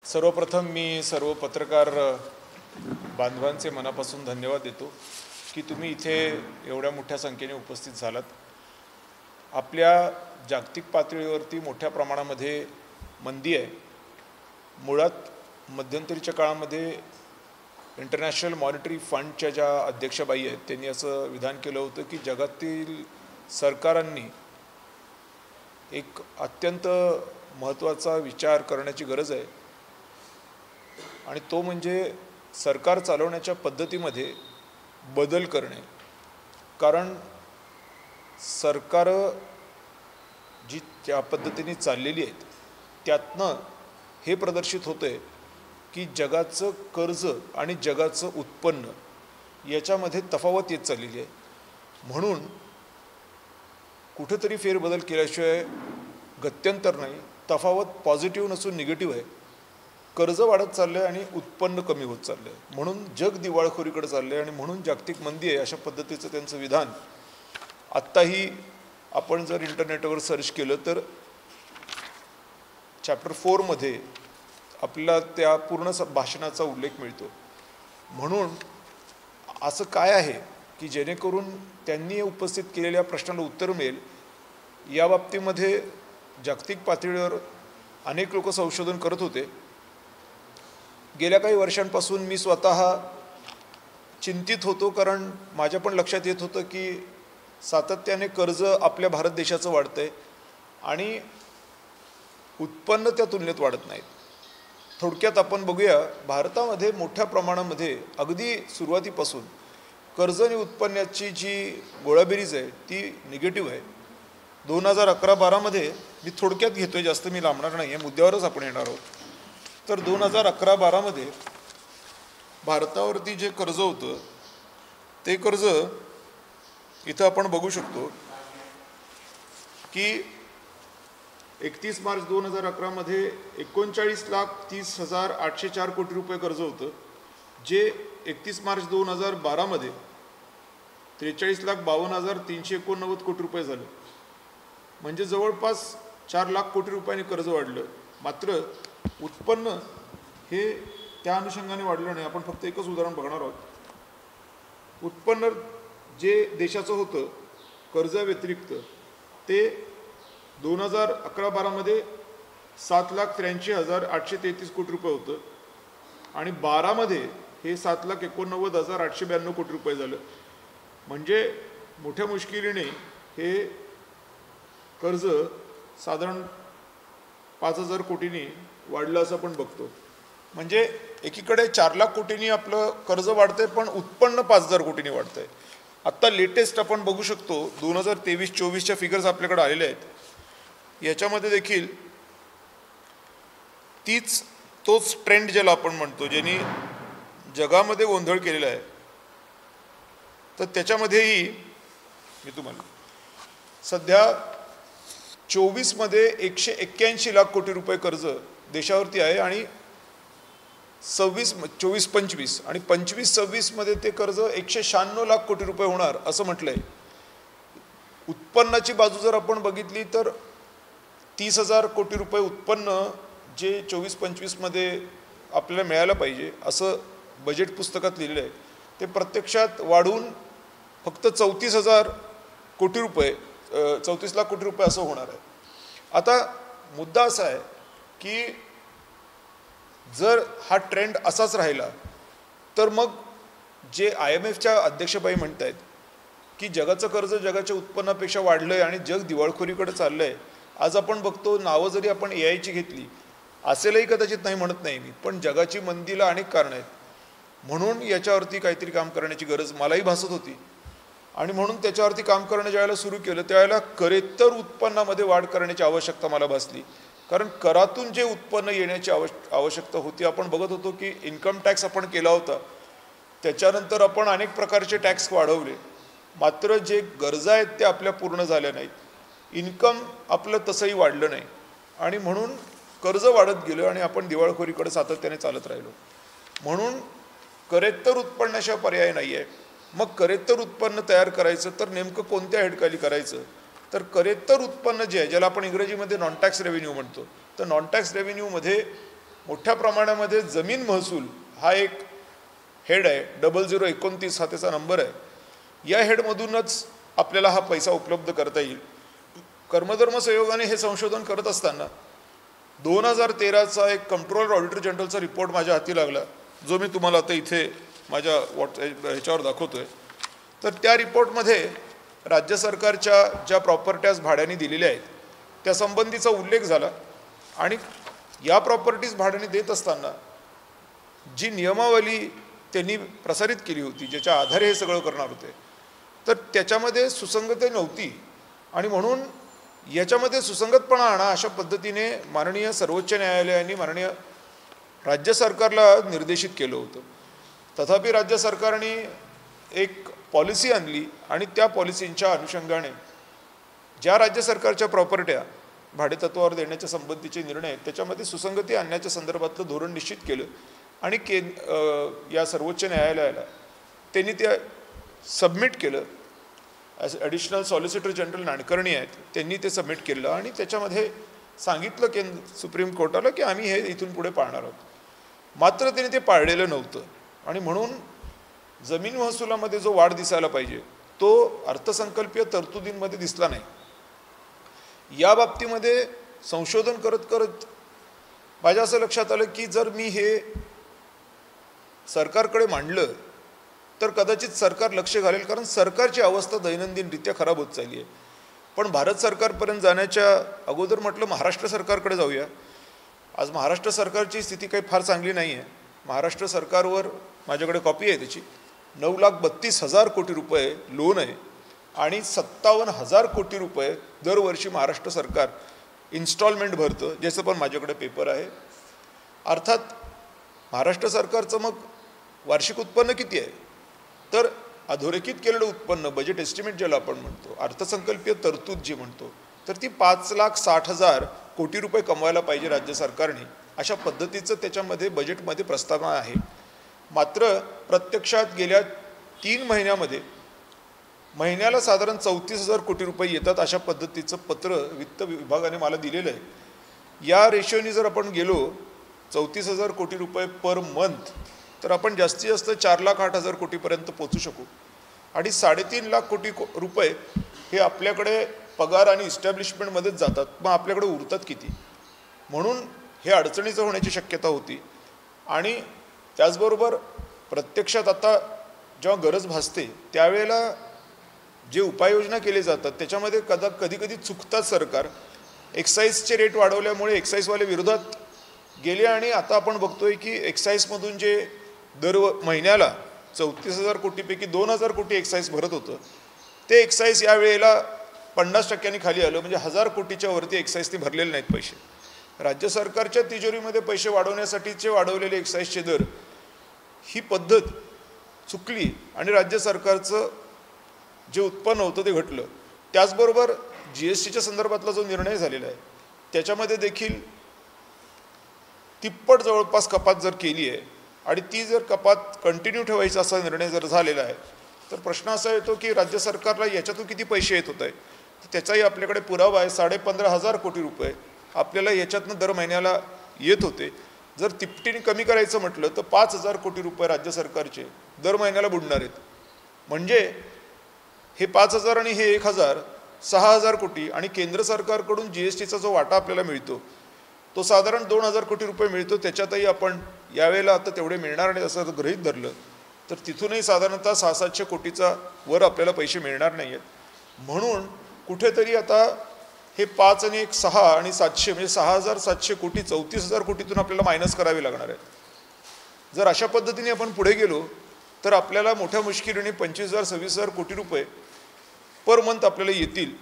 सर्वप्रथम मी सर्व पत्रकार बांधवांचे मनापासून धन्यवाद देतो की तुम्ही इथे एवढ्या मोठ्या संख्येने उपस्थित झालात। आपल्या जागतिक पातळीवरती मोठ्या प्रमाणामध्ये मंदी आहे। मुळात मध्यंतरीच्या काळामध्ये इंटरनॅशनल मॉनिटरी फंडच्या ज्या अध्यक्षबाई आहेत त्यांनी असं विधान केलं होतं की जगातील सरकारांनी एक अत्यंत महत्त्वाचा विचार करण्याची गरज आहे आणि तो म्हणजे सरकार चालवण्याच्या पद्धतीमध्ये बदल करणे। कारण सरकार जी त्या पद्धतीने चाललेली आहेत त्यातनं हे प्रदर्शित होते की जगाचं कर्ज आणि जगाचं उत्पन्न याच्यामध्ये तफावत येत चाललेली आहे। म्हणून कुठेतरी फेरबदल केल्याशिवाय गत्यंतर नाही। तफावत पॉझिटिव्ह नसून निगेटिव्ह आहे। कर्ज वाढत चाललं आहे आणि उत्पन्न कमी होत चाललं आहे, म्हणून जग दिवाळखोरीकडे चाललं आहे आणि म्हणून जागतिक मंदी आहे अशा पद्धतीचं त्यांचं विधान आत्ताही आपण जर इंटरनेटवर सर्च केलं तर चॅप्टर 4 मध्ये आपल्याला त्या पूर्ण भाषणाचा उल्लेख मिळतो। म्हणून असं काय आहे की जेणेकरून त्यांनी उपस्थित केलेल्या प्रश्नाला उत्तर मिळेल या बाबतीमध्ये जागतिक पातळीवर अनेक लोक संशोधन करत होते। गेल्या काही वर्षांपासून मी स्वतः चिंतित होतो, कारण माझ्या पण लक्षात येत होतं की सातत्याने कर्ज आपल्या भारत देशाचं वाढतंय आणि उत्पन्न त्या तुलनेत वाढत नाहीत। थोडक्यात आपण बघूया, भारतामध्ये मोठ्या प्रमाणामध्ये अगदी सुरुवातीपासून कर्ज आणि उत्पन्नाची जी गोळाबेरीज आहे ती निगेटिव्ह आहे। 2011-12 मध्ये मी थोडक्यात घेतोय, जास्त मी लांबणार नाही आहे, मुद्द्यावरच आपण येणार आहोत। तर 2011-12 मध्ये भारतावरती जे कर्ज होतं ते कर्ज इथं आपण बघू शकतो की 31 मार्च 2011 मध्ये 39,30,804 कोटी रुपये कर्ज होतं, जे 31 मार्च 2012 मध्ये 43,52,389 कोटी रुपये झालं। म्हणजे जवळपास 4 लाख कोटी रुपयांनी कर्ज वाढलं, मात्र उत्पन्न हे त्या अनुषंगाने वाढलं नाही। आपण फक्त एकच उदाहरण बघणार आहोत। उत्पन्न जे देशाचं होतं कर्जाव्यतिरिक्त ते 2011-12 मध्ये 7,83,833 कोटी रुपये होतं आणि 12 मध्ये हे 7,89,892 कोटी रुपये झालं। म्हणजे मोठ्या मुश्किलीने हे कर्ज साधारण 5,000 कोटींनी वाढलं असं आपण बघतो। म्हणजे एकीकडे 4 लाख कोटींनी आपलं कर्ज वाढतंय पण उत्पन्न 5,000 कोटींनी वाढतंय। आत्ता लेटेस्ट आपण बघू शकतो 2023-24च्या फिगर्स आपल्याकडे आलेले आहेत। याच्यामध्ये देखील तोच ट्रेंड ज्याला आपण म्हणतो, ज्यांनी जगामध्ये गोंधळ केलेला आहे, तर त्याच्यामध्येही मी तुम्हाला सध्या 24 मध्ये 181 लाख कोटी रुपये कर्ज देशावरती आहे आणि 24-25 आणि 25-26 मध्ये ते कर्ज 196 लाख कोटी रुपये होणार असं म्हटलंय। उत्पन्नाची बाजू जर आपण बघितली तर 30,000 कोटी रुपये उत्पन्न जे 24-25 मध्ये आपल्याला मिळायला पाहिजे असं बजेट पुस्तकात लिहिलेलं आहे, ते प्रत्यक्षात वाढून फक्त 34,000 कोटी रुपये 34 लाख कोटी रुपये असं होणार आहे। आता मुद्दा असा आहे की जर हा ट्रेंड असाच राहिला तर मग जे IMFच्या अध्यक्षबाई म्हणत आहेत की जगाचं कर्ज जगाच्या उत्पन्नापेक्षा वाढलं आहे आणि जग दिवाळखोरीकडे चाललं आहे। आज आपण बघतो, नावं जरी आपण AIची घेतली असेलही कदाचित नाही म्हणत नाही मी, पण जगाची मंदीला अनेक कारणं आहेत। म्हणून याच्यावरती काहीतरी काम करण्याची गरज मलाही भासत होती आणि म्हणून त्याच्यावरती काम करणं ज्यावेळेला सुरू केलं त्यावेळेला करेत्तर उत्पन्नामध्ये वाढ करण्याची आवश्यकता मला भासली। कारण करातून जे उत्पन्न येण्याची आवश्यकता होती, आपण बघत होतो की इन्कम टॅक्स आपण केला होता, त्याच्यानंतर आपण अनेक प्रकारचे टॅक्स वाढवले, मात्र जे गरजा आहेत ते आपल्या पूर्ण झाल्या नाहीत। इन्कम आपलं तसंही वाढलं नाही आणि म्हणून कर्ज वाढत गेलं आणि आपण दिवाळखोरीकडे सातत्याने चालत राहिलो। म्हणून करेत्तर उत्पन्नाशिवाय पर्याय नाही आहे। मग करेत्तर उत्पन्न तयार करायचं तर नेमकं कोणत्या हेडखाली करायचं, तर करेत्तर उत्पन्न जे आहे ज्याला आपण इंग्रजीमध्ये नॉन टॅक्स रेव्हेन्यू म्हणतो, तर नॉन टॅक्स रेव्हेन्यूमध्ये मोठ्या प्रमाणामध्ये जमीन महसूल हा एक हेड आहे, 0029 हा त्याचा नंबर आहे. या हेडमधूनच आपल्याला हा पैसा उपलब्ध करता येईल. कर्मधर्म संयोगाने हे संशोधन करत असताना 2013चा एक कंट्रोलर ऑडिटर जनरलचा रिपोर्ट माझ्या हाती लागला, जो मी तुम्हाला आता इथे माझ्या ह्याच्यावर दाखवतोय. तर त्या रिपोर्टमध्ये राज्य सरकारच्या ज्या प्रॉपर्ट्याज भाड्याने दिलेल्या आहेत त्या संबंधीचा उल्लेख झाला आणि या प्रॉपर्टीज भाड्याने देत असताना जी नियमावली त्यांनी प्रसारित केली होती, ज्याच्या आधारे हे सगळं करणार होते, तर त्याच्यामध्ये सुसंगती नव्हती आणि म्हणून याच्यामध्ये सुसंगतपणा आणा अशा पद्धतीने माननीय सर्वोच्च न्यायालयाने माननीय राज्य सरकारला निर्देशित केलं होतं. तथापि राज्य सरकारने एक पॉलिसी आणली आणि त्या पॉलिसींच्या अनुषंगाने ज्या राज्य सरकारच्या प्रॉपर्ट्या भाडेतत्वावर देण्याच्या संबंधीचे निर्णय त्याच्यामध्ये सुसंगती आणण्याच्या संदर्भातलं धोरण निश्चित केलं आणि या सर्वोच्च न्यायालयाला त्यांनी ते सबमिट केलं. ॲडिशनल सॉलिसिटर जनरल नाडकर्णी आहेत, त्यांनी ते सबमिट केलं आणि त्याच्यामध्ये सांगितलं सुप्रीम कोर्टाला की आम्ही हे इथून पुढे पाळणार आहोत. मात्र त्यांनी ते पाळलेलं नव्हतं आणि म्हणून जमीन महसुलामध्ये जो वाढ दिसायला पाहिजे तो अर्थसंकल्पीय तरतुदींमध्ये दिसला नाही. या बाबतीमध्ये संशोधन करत करत माझ्या असं लक्षात आलं की जर मी हे सरकारकडे मांडलं तर कदाचित सरकार लक्ष घालेल, कारण सरकारची अवस्था दैनंदिनरित्या खराब होत चालली आहे. पण भारत सरकारपर्यंत जाण्याच्या अगोदर म्हटलं महाराष्ट्र सरकारकडे जाऊया. आज महाराष्ट्र सरकारची स्थिती काही फार चांगली नाही आहे. महाराष्ट्र सरकारवर माझ्याकडे कॉपी आहे त्याची. 9,32,000 कोटी रुपये लोन आहे आणि 57,000 कोटी रुपये दरवर्षी महाराष्ट्र सरकार इन्स्टॉलमेंट भरतं, ज्याचं पण माझ्याकडे पेपर आहे. अर्थात महाराष्ट्र सरकारचं मग वार्षिक उत्पन्न किती आहे, तर अधोरेखित केलेलं उत्पन्न बजेट एस्टिमेट ज्याला आपण म्हणतो, अर्थसंकल्पीय तरतूद जी म्हणतो, तर ती 5,60,000 कोटी रुपये कमवायला पाहिजे राज्य सरकारने, अशा पद्धतीचं त्याच्यामध्ये बजेटमध्ये प्रस्तावना आहे. मात्र प्रत्यक्षात गेल्या 3 महिन्यामध्ये महिन्याला साधारण 34,000 कोटी रुपये येतात अशा पद्धतीचं पत्र वित्त विभागाने मला दिलेलं आहे. या रेशोनी जर आपण गेलो 34,000 कोटी रुपये पर मंथ, तर आपण जास्तीत जास्त 4,08,000 कोटीपर्यंत पोचू शकू आणि 3.5 लाख कोटी रुपये हे आपल्याकडे पगार आणि इस्टॅब्लिशमेंटमध्येच जातात. मग आपल्याकडे उरतात किती? म्हणून हे अडचणीचं होण्याची शक्यता होती. आणि त्याचबरोबर प्रत्यक्षात आता जेव्हा गरज भासते त्यावेळेला जे उपाययोजना केले जातात त्याच्यामध्ये कधी कधी चुकतात सरकार. एक्साईजचे रेट वाढवल्यामुळे एक्साईजवाले विरोधात गेले आणि आता आपण बघतोय की एक्साईजमधून जे दर महिन्याला 34,000 कोटीपैकी 2,000 कोटी एक्साईज भरत होतं, ते एक्साईज यावेळेला 50% खाली आलं. म्हणजे 1,000 कोटीच्या वरती एक्साईजने भरलेले नाहीत पैसे. राज्य सरकारच्या तिजोरीमध्ये पैसे वाढवण्यासाठीचे वाढवलेले एक्साईजचे दर, ही पद्धत चुकली आणि राज्य सरकारचं जे उत्पन्न होतं ते घटलं. त्याचबरोबर GSTच्या संदर्भातला जो निर्णय झालेला आहे त्याच्यामध्ये देखील तिप्पट जवळपास कपात जर केली आहे आणि ती जर कपात कंटिन्यू ठेवायचा असा निर्णय जर झालेला आहे, तर प्रश्न असा येतो की राज्य सरकारला याच्यातून किती पैसे येत होत आहे, त्याचाही आपल्याकडे पुरावा आहे. 15,500 कोटी रुपये आपल्याला याच्यातनं दर महिन्याला येत होते. जर तिपटीने कमी करायचं म्हटलं तर 5,000 कोटी रुपये राज्य सरकारचे दर महिन्याला बुडणार आहेत. म्हणजे हे 5,000 आणि हे 1,000, 6,000 कोटी आणि केंद्र सरकारकडून GSTचा जो वाटा आपल्याला मिळतो तो साधारण 2,000 कोटी रुपये मिळतो. त्याच्यातही आपण यावेळेला आता तेवढे मिळणार नाही असं गृहीत धरलं तर तिथूनही साधारणतः 600-700 कोटीचा वर आपल्याला पैसे मिळणार नाही आहेत. म्हणून कुठेतरी आता हे 5 आणि 1 6 आणि 700 म्हणजे 6,700 कोटी 34,000 कोटीतून आपल्याला मायनस करावे लागणार आहे. जर अशा पद्धतीने आपण पुढे गेलो तर आपल्याला मोठ्या मुश्किलीने 25,000-26,000 कोटी रुपये पर मंथ आपल्याला येतील.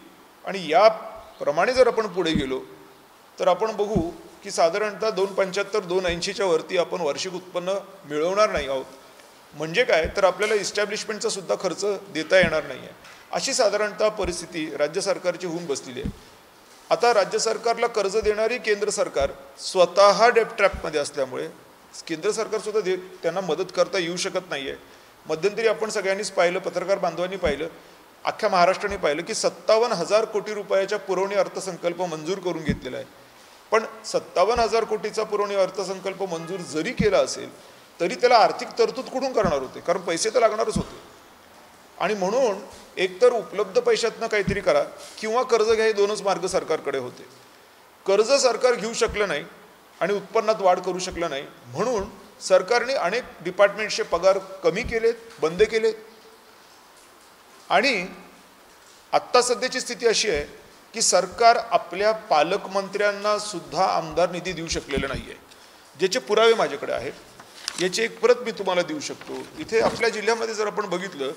आणि याप्रमाणे जर आपण पुढे गेलो तर आपण बघू की साधारणतः 275-280च्या वरती आपण वार्षिक उत्पन्न मिळवणार नाही आहोत. म्हणजे काय, तर आपल्याला इस्टॅब्लिशमेंटचा सुद्धा खर्च देता येणार नाही आहे. अशी साधारणतः परिस्थिती राज्य सरकारची होऊन बसलेली आहे. आता राज्य सरकारला कर्ज देणारी केंद्र सरकार स्वतः डेट ट्रॅपमध्ये असल्यामुळे केंद्र सरकारसुद्धा त्यांना मदत करता येऊ शकत नाही आहे. मध्यंतरी आपण सगळ्यांनीच पाहिलं, पत्रकार बांधवांनी पाहिलं, अख्ख्या महाराष्ट्राने पाहिलं की 57,000 कोटी रुपयाच्या पुरवणी अर्थसंकल्प मंजूर करून घेतलेला आहे. पण 57,000 कोटीचा पुरवणी अर्थसंकल्प मंजूर जरी केला असेल तरी त्याला आर्थिक तरतूद कुठून करणार होते, कारण पैसे तर लागणारच होते. आणि म्हणून एकतर उपलब्ध पैशातनं काहीतरी करा किंवा कर्ज घ्या, हे दोनच मार्ग सरकारकडे होते. कर्ज सरकार घेऊ शकलं नाही आणि उत्पन्नात वाढ करू शकलं नाही, म्हणून सरकारने अनेक डिपार्टमेंटचे पगार कमी केलेत, बंद केलेत. आणि आत्ता सध्याची स्थिती अशी आहे की सरकार आपल्या पालकमंत्र्यांना सुद्धा आमदार निधी देऊ शकलेलं नाही आहे, ज्याचे पुरावे माझ्याकडे आहेत. याची एक प्रत मी तुम्हाला देऊ शकतो. इथे आपल्या जिल्ह्यामध्ये जर आपण बघितलं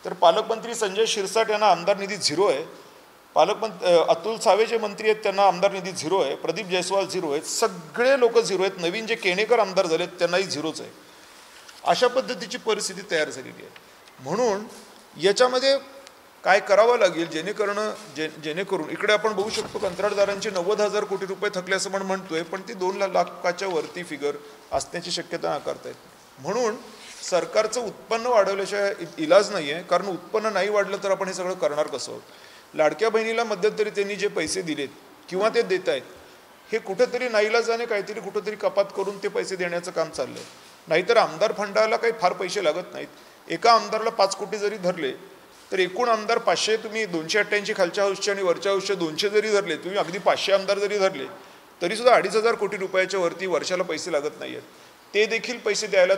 तर पालकमंत्री संजय शिरसाट यांना आमदार निधी 0 आहे. अतुल सावे जे मंत्री आहेत त्यांना आमदार निधी 0 आहे. प्रदीप जयस्वाल 0 आहेत. सगळे लोक 0 आहेत. नवीन जे केणेकर आमदार झालेत त्यांनाही 0च आहे. अशा पद्धतीची परिस्थिती तयार झालेली आहे. म्हणून याच्यामध्ये काय करावं लागेल जेणेकरून इकडे आपण बघू शकतो कंत्राटदारांचे 90,000 कोटी रुपये थकले असं म्हणतोय, पण ती 2 लाखाच्या वरती फिगर असण्याची शक्यता नाकारतायत. म्हणून सरकारचं उत्पन्न वाढवल्याशिवाय इलाज नाही आहे, कारण उत्पन्न नाही वाढलं तर आपण हे सगळं करणार कसं. लाडक्या बहिणीला मध्यंतरी त्यांनी जे पैसे दिलेत किंवा ते देत आहेत हे कुठेतरी नाईलाजाने काहीतरी कुठेतरी कपात करून ते पैसे देण्याचं काम चाललं आहे. नाहीतर आमदार फंडाला काही फार पैसे लागत नाहीत. एका आमदारला 5 कोटी जरी धरले तर एकूण आमदार 500, तुम्ही 288 खालच्या हाऊसचे आणि वरच्या हाऊसचे 200 जरी धरले, तुम्ही अगदी 500 आमदार जरी धरले तरीसुद्धा 2,500 कोटी रुपयाच्या वरती वर्षाला पैसे लागत नाही आहेत. ते देखील पैसे द्यायला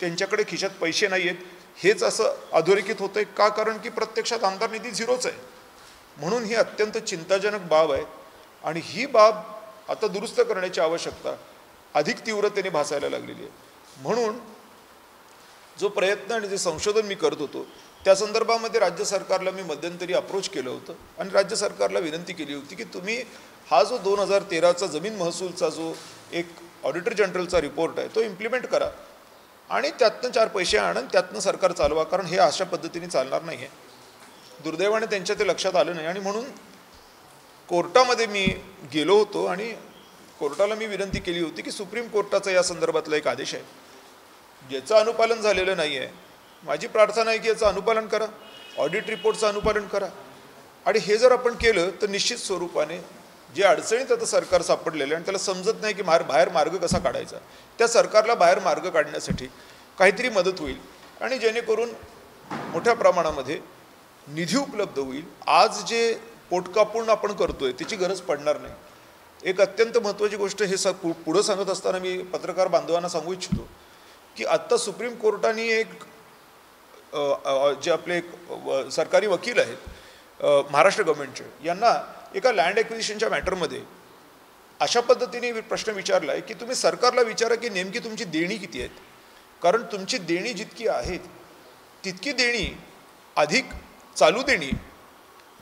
त्यांच्याकडे खिशात पैसे नाही आहेत. हेच असं अधोरेखित होतं आहे का, कारण की प्रत्यक्षात आमदार निधी 0च आहे. म्हणून ही अत्यंत चिंताजनक बाब आहे आणि ही बाब आता दुरुस्त करण्याची आवश्यकता अधिक तीव्रतेने भासायला लागलेली आहे. म्हणून जो प्रयत्न आणि जे संशोधन मी करत होतो त्या संदर्भामध्ये राज्य सरकारला मी मध्यंतरी अप्रोच केलं होतं आणि राज्य सरकारला विनंती केली होती की तुम्ही हा जो 2013चा जमीन महसूलचा जो एक ऑडिटर जनरलचा रिपोर्ट आहे तो इम्प्लिमेंट करा आणि त्यातनं 4 पैसे आणून त्यातनं सरकार चालवा, कारण हे अशा पद्धतीने चालणार नाही आहे. दुर्दैवाने त्यांच्या ते लक्षात आलं नाही आणि म्हणून कोर्टामध्ये मी गेलो होतो आणि कोर्टाला मी विनंती केली होती की सुप्रीम कोर्टाचा या संदर्भातला एक आदेश आहे ज्याचं अनुपालन झालेलं नाही आहे. माझी प्रार्थना आहे की याचं अनुपालन करा, ऑडिट रिपोर्टचं अनुपालन करा. आणि हे जर आपण केलं तर निश्चित स्वरूपाने जे अडचणीत आता सरकार सापडलेलं आहे आणि त्याला समजत नाही की बाहेर मार्ग कसा काढायचा, त्या सरकारला बाहेर मार्ग काढण्यासाठी काहीतरी मदत होईल आणि जेणेकरून मोठ्या प्रमाणामध्ये निधी उपलब्ध होईल. आज जे पोटकापून आपण करतोय त्याची गरज पडणार नाही. एक अत्यंत महत्त्वाची गोष्ट हे पुढं सांगत असताना मी पत्रकार बांधवांना सांगू इच्छितो की आत्ता सुप्रीम कोर्टाने एक जे आपले सरकारी वकील आहेत महाराष्ट्र गव्हर्नमेंटचे, यांना एका लँड ॲक्विजिशनच्या मॅटरमध्ये अशा पद्धतीने प्रश्न विचारला आहे की तुम्ही सरकारला विचारा की नेमकी तुमची देणी किती आहेत, कारण तुमची देणी जितकी आहेत तितकी देणी अधिक चालू देणी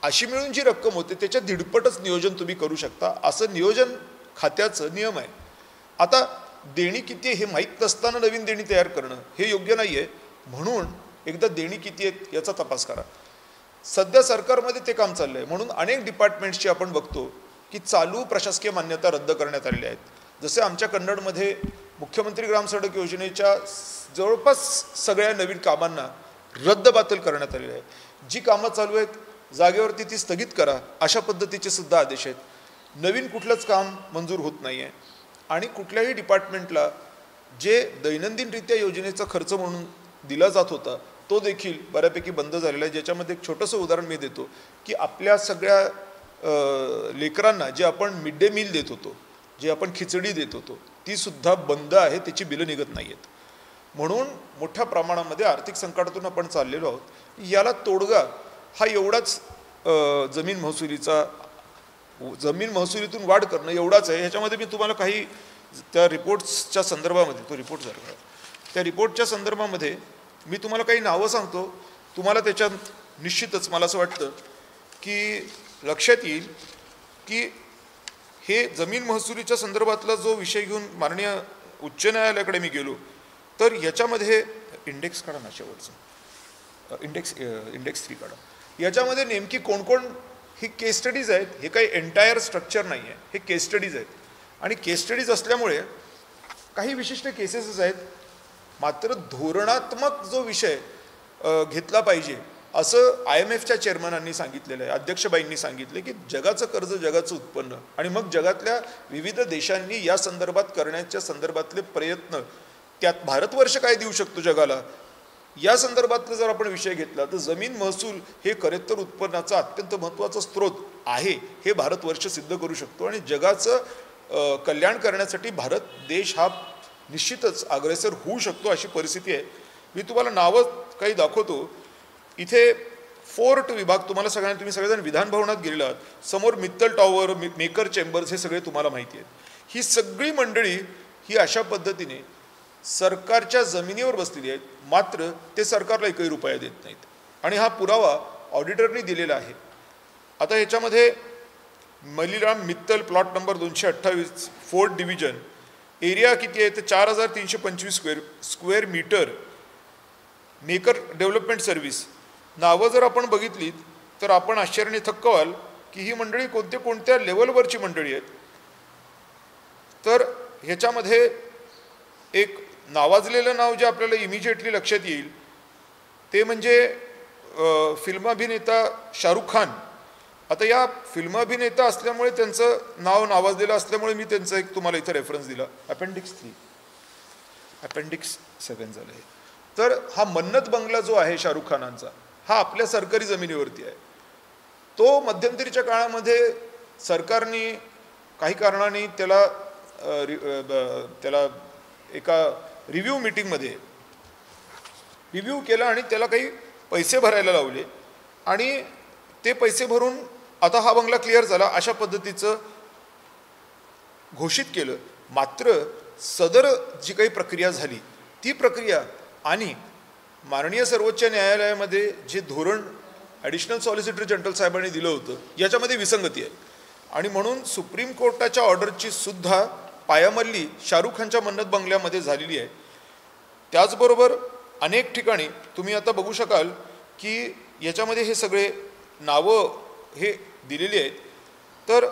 अशी मिळून जी रक्कम होते त्याच्या 1.5पटच नियोजन तुम्ही करू शकता, असं नियोजन खात्याचं नियम आहे. आता देणी किती आहे हे माहीत नसताना नवीन देणी तयार करणं हे योग्य नाही आहे. म्हणून एकदा देणी किती आहेत याचा तपास करा. सध्या सरकारमध्ये ते काम चाललं आहे. म्हणून अनेक डिपार्टमेंट्सची आपण बघतो की चालू प्रशासकीय मान्यता रद्द करण्यात आलेल्या आहेत. जसे आमच्या कन्नडमध्ये मुख्यमंत्री ग्रामसडक योजनेच्या जवळपास सगळ्या नवीन कामांना रद्दबातल करण्यात आलेलं आहे. जी कामं चालू आहेत जागेवरती ती स्थगित करा अशा पद्धतीचे सुद्धा आदेश आहेत. नवीन कुठलंच काम मंजूर होत नाही आहे आणि कुठल्याही डिपार्टमेंटला जे दैनंदिनरित्या योजनेचा खर्च म्हणून दिला जात होता तो देखील बऱ्यापैकी बंद झालेला आहे. ज्याच्यामध्ये एक छोटंसं उदाहरण मी देतो की आपल्या सगळ्या लेकरांना जे आपण मिड डे मील देत होतो, जे आपण खिचडी देत होतो, ती सुद्धा बंद आहे, त्याची बिलं निघत नाही आहेत. म्हणून मोठ्या प्रमाणामध्ये आर्थिक संकटातून आपण चाललेलो आहोत. याला तोडगा हा एवढाच जमीन महसुलीतून वाढ करणं एवढाच आहे. ह्याच्यामध्ये मी तुम्हाला काही त्या रिपोर्ट्सच्या संदर्भामध्ये, तो रिपोर्ट झाला त्या रिपोर्टच्या संदर्भामध्ये मी तुम्हाला काही नावं सांगतो. तुम्हाला त्याच्यात निश्चितच मला असं वाटतं की लक्षात येईल की हे जमीन महसुलीच्या संदर्भातला जो विषय घेऊन माननीय उच्च न्यायालयाकडे मी गेलो तर याच्यामध्ये इंडेक्स काढा ना, शेवटचं इंडेक्स 3 काढा. याच्यामध्ये नेमकी कोण ही केस स्टडीज आहेत. हे काही एंटायर स्ट्रक्चर नाही आहे, हे केस स्टडीज आहेत. आणि केस स्टडीज असल्यामुळे काही विशिष्ट केसेसच आहेत. मात्र धोरणात्मक जो विषय घेतला पाहिजे असं IMFच्या चेअरमनांनी सांगितलेलं आहे, अध्यक्षबाईंनी सांगितले की जगाचं कर्ज जगाचं उत्पन्न, आणि मग जगातल्या विविध देशांनी या संदर्भात करण्याच्या संदर्भातले प्रयत्न, त्यात भारतवर्ष काय देऊ शकतो जगाला, या संदर्भातला जर आपण विषय घेतला तर जमीन महसूल हे खरेतर उत्पन्नाचा अत्यंत महत्त्वाचा स्रोत आहे हे भारतवर्ष सिद्ध करू शकतो, आणि जगाचं कल्याण करण्यासाठी भारत देश हा निश्चितच अग्रेसर होऊ शकतो अशी परिस्थिती आहे. मी तुम्हाला नावं काही दाखवतो. इथे फोर्ट विभाग, तुम्ही सगळेजण विधान भवनात गेलेला आहात, समोर मित्तल टॉवर, मेकर चेंबर्स, हे सगळे तुम्हाला माहिती आहेत. ही सगळी मंडळी ही अशा पद्धतीने सरकारच्या जमिनीवर बसलेली आहेत, मात्र ते सरकारला एकही रुपया देत नाहीत, आणि हा पुरावा ऑडिटरनी दिलेला आहे. आता ह्याच्यामध्ये Maliram Mittal plot number 228 Fort Division, area किती आहे तर 4325 square metre, Maker Development Service. नावं जर आपण बघितलीत तर आपण आश्चर्याने थक्क व्हाल की ही मंडळी कोणत्या लेवलवरची मंडळी आहेत. तर ह्याच्यामध्ये एक नावाजलेलं नाव जे आपल्याला इमिजिएटली लक्षात येईल ते म्हणजे फिल्म अभिनेता शाहरुख खान. आता या फिल्म अभिनेता असल्यामुळे त्यांचं नाव नावाजलेलं असल्यामुळे मी त्यांचा एक तुम्हाला इथं रेफरन्स दिला, अपेंडिक्स 7 झालं आहे. तर हा मन्नत बंगला जो आहे शाहरुख खानांचा, हा आपल्या सरकारी जमिनीवरती आहे. तो मध्यंतरीच्या काळामध्ये सरकारने काही कारणाने त्याला एका रिव्ह्यू मीटिंगमध्ये रिव्ह्यू केला आणि त्याला काही पैसे भरायला लावले, आणि ते पैसे भरून आता हा बंगला क्लिअर झाला अशा पद्धतीचं घोषित केलं. मात्र सदर जी काही प्रक्रिया झाली ती प्रक्रिया आणि माननीय सर्वोच्च न्यायालयामध्ये जे धोरण ॲडिशनल सॉलिसिटर जनरल साहेबांनी दिलं होतं याच्यामध्ये विसंगती आहे, आणि म्हणून सुप्रीम कोर्टाच्या ऑर्डरची सुद्धा पायमल्ली शाहरुख खानच्या मन्नत बंगल्यामध्ये झालेली आहे. त्याचबरोबर अनेक ठिकाणी तुम्ही आता बघू शकाल की याच्यामध्ये हे सगळे नावं हे दिलेली आहेत. तर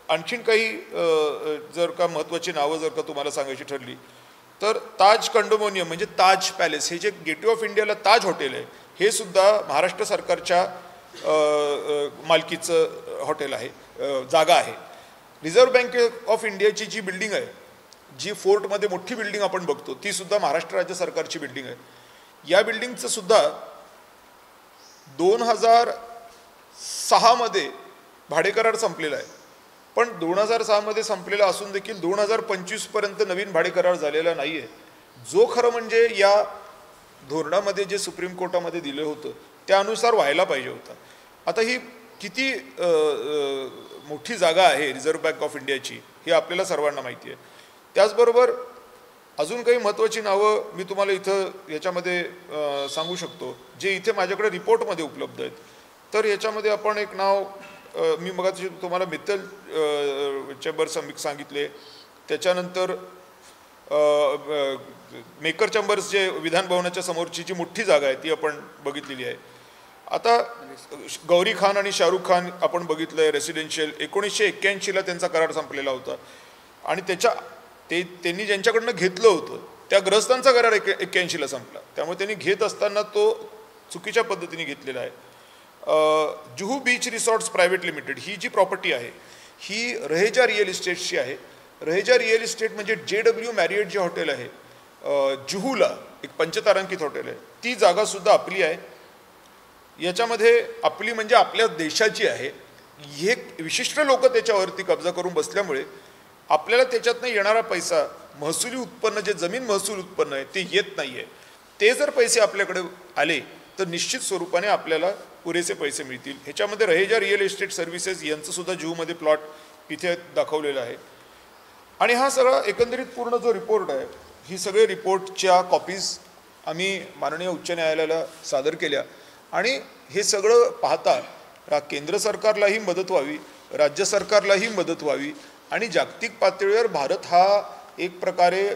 आणखीन काही जर का महत्त्वाची नावं जर का तुम्हाला सांगायची ठरली तर ताज कंडोमोनियम म्हणजे ताज पॅलेस, हे जे गेटवे ऑफ इंडियाला ताज हॉटेल आहे, हे सुद्धा महाराष्ट्र सरकारच्या मालकीचं हॉटेल आहे, जागा आहे. रिझर्व्ह बँक ऑफ इंडियाची जी बिल्डिंग आहे, जी फोर्टमध्ये मोठी बिल्डिंग आपण बघतो, ती सुद्धा महाराष्ट्र राज्य सरकारची बिल्डिंग आहे. या बिल्डिंगचं सुद्धा 2006 मध्ये भाडे करार संपलेला आहे, पण 2006 मध्ये संपलेला असून देखील 2025 पर्यंत नवीन भाडे करार झालेला नाही आहे, जो खरं म्हणजे या धोरणामध्ये जे सुप्रीम कोर्टामध्ये दिलं होतं त्यानुसार व्हायला पाहिजे होता. आता ही किती मोठी जागा आहे रिझर्व्ह बँक ऑफ इंडियाची हे आपल्याला सर्वांना माहिती आहे. त्याचबरोबर अजून काही महत्त्वाची नावं मी तुम्हाला इथं याच्यामध्ये सांगू शकतो, जे इथे माझ्याकडे रिपोर्टमध्ये उपलब्ध आहेत. तर याच्यामध्ये आपण एक नाव मी मग तुम्हाला मित्तल चेंबर सांगितले, त्याच्यानंतर मेकर चेंबर्स जे विधान भवनाच्या समोरची जी मोठी जागा आहे ती आपण बघितलेली आहे. आता गौरी खान आणि शाहरुख खान आपण बघितलं आहे रेसिडेन्शियल, 1981ला त्यांचा करार संपलेला होता, आणि त्यांनी ज्यांच्याकडनं घेतलं होतं त्या ग्रस्तांचा करार 81ला संपला, त्यामुळे त्यांनी घेत असताना तो चुकीच्या पद्धतीने घेतलेला आहे. Juhu Beach Resorts Private Limited ही जी प्रॉपर्टी आहे ही रहेजा रिअल इस्टेटची आहे. रहेजा रिअल इस्टेट म्हणजे JW मॅरियट जे हॉटेल आहे जुहूला, एक पंचतारांकित हॉटेल आहे, ती जागासुद्धा आपली आहे. याच्यामध्ये आपली म्हणजे आपल्या देशाची आहे. हे विशिष्ट लोक त्याच्यावरती कब्जा करून बसल्यामुळे आपल्याला त्याच्यातनं येणारा पैसा, महसुली उत्पन्न जे जमीन महसूल उत्पन्न आहे ते येत नाही आहे. ते जर पैसे आपल्याकडे आले तर निश्चित स्वरूपाने आपल्याला पुरेसे पैसे मिळतील. ह्याच्यामध्ये रहेजा रिअल इस्टेट सर्व्हिसेस यांचं सुद्धा जुहूमध्ये प्लॉट इथे दाखवलेला आहे. आणि हा सगळा एकंदरीत पूर्ण जो रिपोर्ट आहे, ही सगळे रिपोर्टच्या कॉपीज आम्ही माननीय उच्च न्यायालयाला सादर केल्या, आणि हे सगळं पाहता केंद्र सरकारलाही मदत व्हावी, राज्य सरकारलाही मदत व्हावी, आणि जागतिक पातळीवर भारत हा एक प्रकारे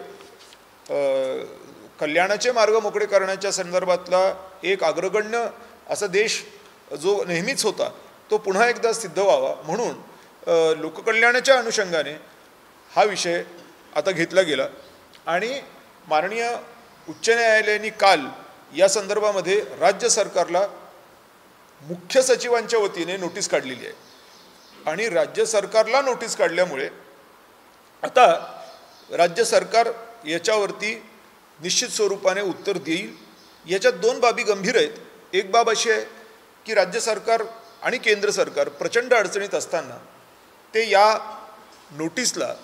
कल्याणाचे मार्ग मोकळे करण्याच्या संदर्भातला एक अग्रगण्य असा देश जो नेहमीच होता तो पुन्हा एकदा सिद्ध व्हावा म्हणून लोककल्याणाच्या अनुषंगाने हा विषय आता घेतला गेला. आणि माननीय उच्च न्यायालयाने काल या संदर्भामध्ये राज्य सरकारला मुख्य सचिवांच्या वतीने नोटीस काढलेली आहे आणि राज्य सरकारला नोटीस काढल्यामुळे आता राज्य सरकार याच्यावरती निश्चित स्वरूपाने उत्तर देईल. याच्यात दोन बाबी गंभीर आहेत. एक बाब अशी आहे की राज्य सरकार आणि केंद्र सरकार प्रचंड अडचणीत असताना ते या नोटीसला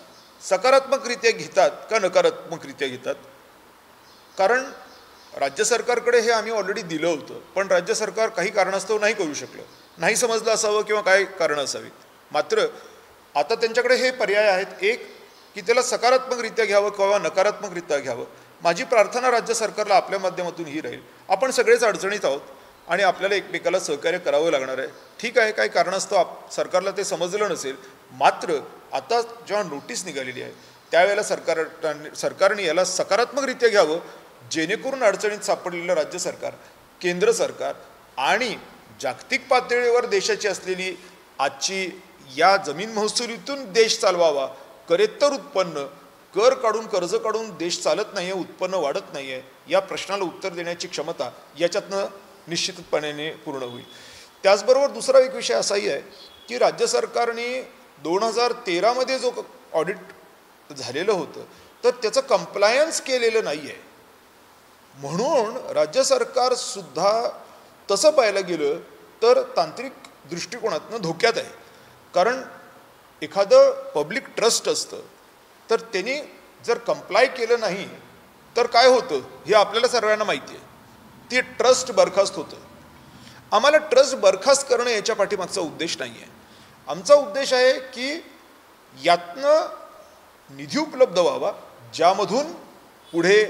सकारात्मकरित्या घेतात का नकारात्मकरित्या घेतात. कारण राज्य सरकारकडे हे आम्ही ऑलरेडी दिलं होतं, पण राज्य सरकार काही कारणास्तव नाही करू शकलं, नाही समजलं असावं किंवा काय कारणं असावीत. मात्र आता त्यांच्याकडे हे पर्याय आहेत. एक की त्याला सकारात्मकरित्या घ्यावं किंवा नकारात्मकरित्या घ्यावं. माझी प्रार्थना राज्य सरकारला आपल्या माध्यमातून ही राहील, आपण सगळेच अडचणीत आहोत आणि आपल्याला एकमेकाला सहकार्य करावं लागणार आहे. ठीक आहे, काही कारणास्तव सरकारला ते समजलं नसेल, मात्र आता जेव्हा नोटीस निघालेली आहे त्यावेळेला सरकारने याला सकारात्मकरित्या घ्यावं, जेणेकरून अडचणीत सापडलेलं राज्य सरकार, केंद्र सरकार आणि जागतिक पातळीवर देशाची असलेली आजची या जमीन महसुलीतून देश चालवावा, करेत्तर उत्पन्न, कर काढून कर्ज काढून देश चालत नाही आहे, उत्पन्न वाढत नाही आहे, या प्रश्नाला उत्तर देण्याची क्षमता याच्यातनं निश्चितपणे पूर्ण होईल. त्याचबरोबर दुसरा एक विषय असाही आहे की राज्य सरकारने 2013मध्ये जो ऑडिट झालेलं होतं तर त्याचं कंप्लायन्स केलेलं नाही आहे. म्हणून राज्य सरकारसुद्धा तसं पाहायला गेलं तर तांत्रिक दृष्टिकोनातनं धोक्यात आहे. कारण एखादं पब्लिक ट्रस्ट असतं तर त्यांनी जर कंप्लाय केलं नाही तर काय होतं हे आपल्याला सर्वांना माहिती आहे. ते ट्रस्ट बरखास्त होतं. आम्हाला ट्रस्ट बरखास्त करणं याच्या पाठीमागचा उद्देश नाही आहे. आमचा उद्देश आहे की यातनं निधी उपलब्ध व्हावा, ज्यामधून पुढे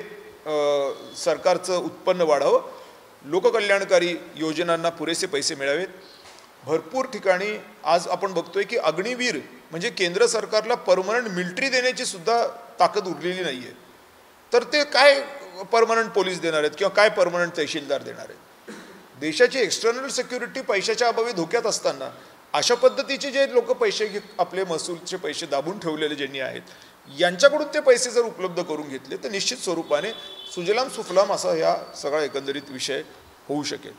सरकारचं उत्पन्न वाढावं, लोककल्याणकारी योजनांना पुरेसे पैसे मिळावेत. भरपूर ठिकाणी आज आपण बघतोय की अग्निवीर म्हणजे केंद्र सरकारला परमनंट मिलिटरी देण्याची सुद्धा ताकद उरलेली नाही आहे. तर ते काय परमनंट पोलीस देणार आहेत किंवा काय परमनंट तहसीलदार देणार आहेत. देशाची एक्सटर्नल सिक्युरिटी पैशाच्या अभावी धोक्यात असताना अशा पद्धतीचे जे लोक पैसे आपले महसूलचे पैसे दाबून ठेवलेले ज्यांनी आहेत यांच्याकडून ते पैसे जर उपलब्ध करून घेतले तर निश्चित स्वरूपाने सुजलाम सुफलाम असा या सगळा एकंदरीत विषय होऊ शकेल.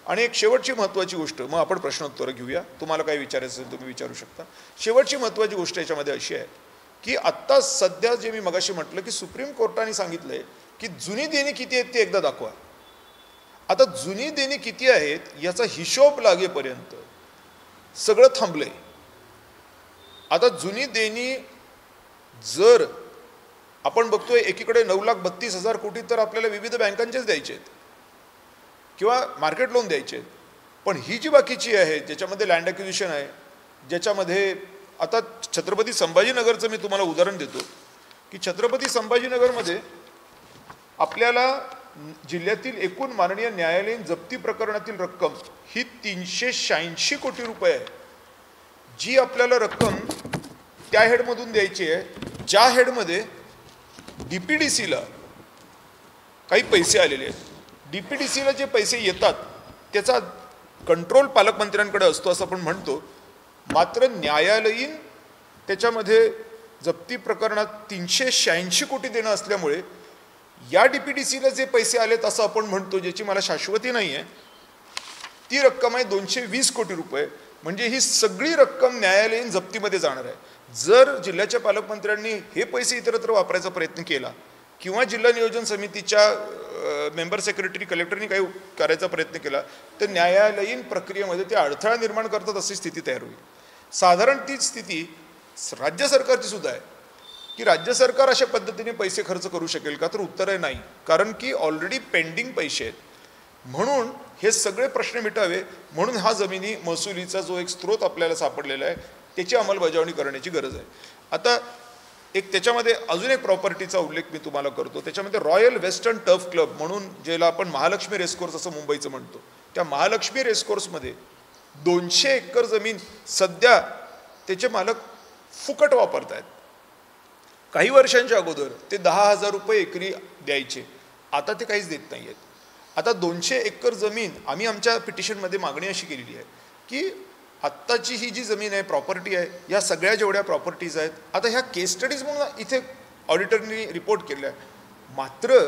आणि एक शेवटची महत्त्वाची गोष्ट, मग आपण प्रश्नोत्तरं घेऊया, तुम्हाला काय विचारायचं असेल तुम्ही विचारू शकता. शेवटची महत्त्वाची गोष्ट याच्यामध्ये अशी आहे की आत्ता सध्या जे मी मगाशी म्हटलं की सुप्रीम कोर्टाने सांगितलं आहे की जुनी देणी किती आहेत ते एकदा दाखवा. आता जुनी देणी किती आहेत याचा हिशोब लागेपर्यंत सगळं थांबलंय. आता जुनी देणी जर आपण बघतोय एकीकडे 9,32,000 कोटी तर आपल्याला विविध बँकांचेच द्यायचे आहेत किंवा मार्केट लोन द्यायचे आहेत. पण ही जी बाकीची आहे ज्याच्यामध्ये लँड ॲक्विजिशन आहे, ज्याच्यामध्ये आता छत्रपती संभाजीनगरचं मी तुम्हाला उदाहरण देतो की छत्रपती संभाजीनगरमध्ये आपल्याला जिल्ह्यातील एकूण माननीय न्यायालयीन जप्ती प्रकरणातील रक्कम ही 386 कोटी रुपये आहे. जी आपल्याला रक्कम त्या हेडमधून द्यायची आहे ज्या हेडमध्ये DPDCला काही पैसे आलेले आहेत. DPDCला जे पैसे येतात त्याचा कंट्रोल पालकमंत्र्यांकडे असतो असं आपण म्हणतो. मात्र न्यायालयीन त्याच्यामध्ये जप्ती प्रकरणात 386 कोटी देणं असल्यामुळे या DPDCला जे पैसे आलेत असं आपण म्हणतो, ज्याची मला शाश्वती नाही आहे, ती रक्कम आहे 220 कोटी रुपये. म्हणजे ही सगळी रक्कम न्यायालयीन जप्तीमध्ये जाणार आहे. जर जिल्ह्याच्या पालकमंत्र्यांनी हे पैसे इतरत्र वापरायचा प्रयत्न केला किंवा जिल्हा नियोजन समितीच्या मेंबर सेक्रेटरी कलेक्टरनी काही करायचा प्रयत्न केला तर न्यायालयीन प्रक्रियेमध्ये ते अडथळा निर्माण करतात अशी स्थिती तयार होईल. साधारण तीच स्थिती राज्य सरकारची सुद्धा आहे की राज्य सरकार अशा पद्धतीने पैसे खर्च करू शकेल का, तर उत्तर आहे नाही. कारण की ऑलरेडी पेंडिंग पैसे आहेत. म्हणून हे सगळे प्रश्न मिटावे म्हणून हा जमिनी महसुलीचा जो एक स्रोत आपल्याला सापडलेला आहे त्याची अंमलबजावणी करण्याची गरज आहे. आता एक त्याच्यामध्ये अजून एक प्रॉपर्टीचा उल्लेख मी तुम्हाला करतो. त्याच्यामध्ये रॉयल वेस्टर्न टर्फ क्लब म्हणून ज्याला आपण महालक्ष्मी रेसकोर्स असं मुंबईचं म्हणतो, त्या महालक्ष्मी रेसकोर्समध्ये 200 एकर जमीन सध्या त्याचे मालक फुकट वापरत आहेत. काही वर्षांच्या अगोदर ते 10,000 रुपये एकरी द्यायचे, आता ते काहीच देत नाही आहेत. आता 200 एकर जमीन आम्ही आमच्या पिटिशनमध्ये मागणी अशी केलेली आहे की आत्ताची ही जी जमीन आहे, प्रॉपर्टी आहे, या सगळ्या जेवढ्या प्रॉपर्टीज आहेत, आता ह्या केस स्टडीज म्हणून इथे ऑडिटरनी रिपोर्ट केल्या आहे. मात्र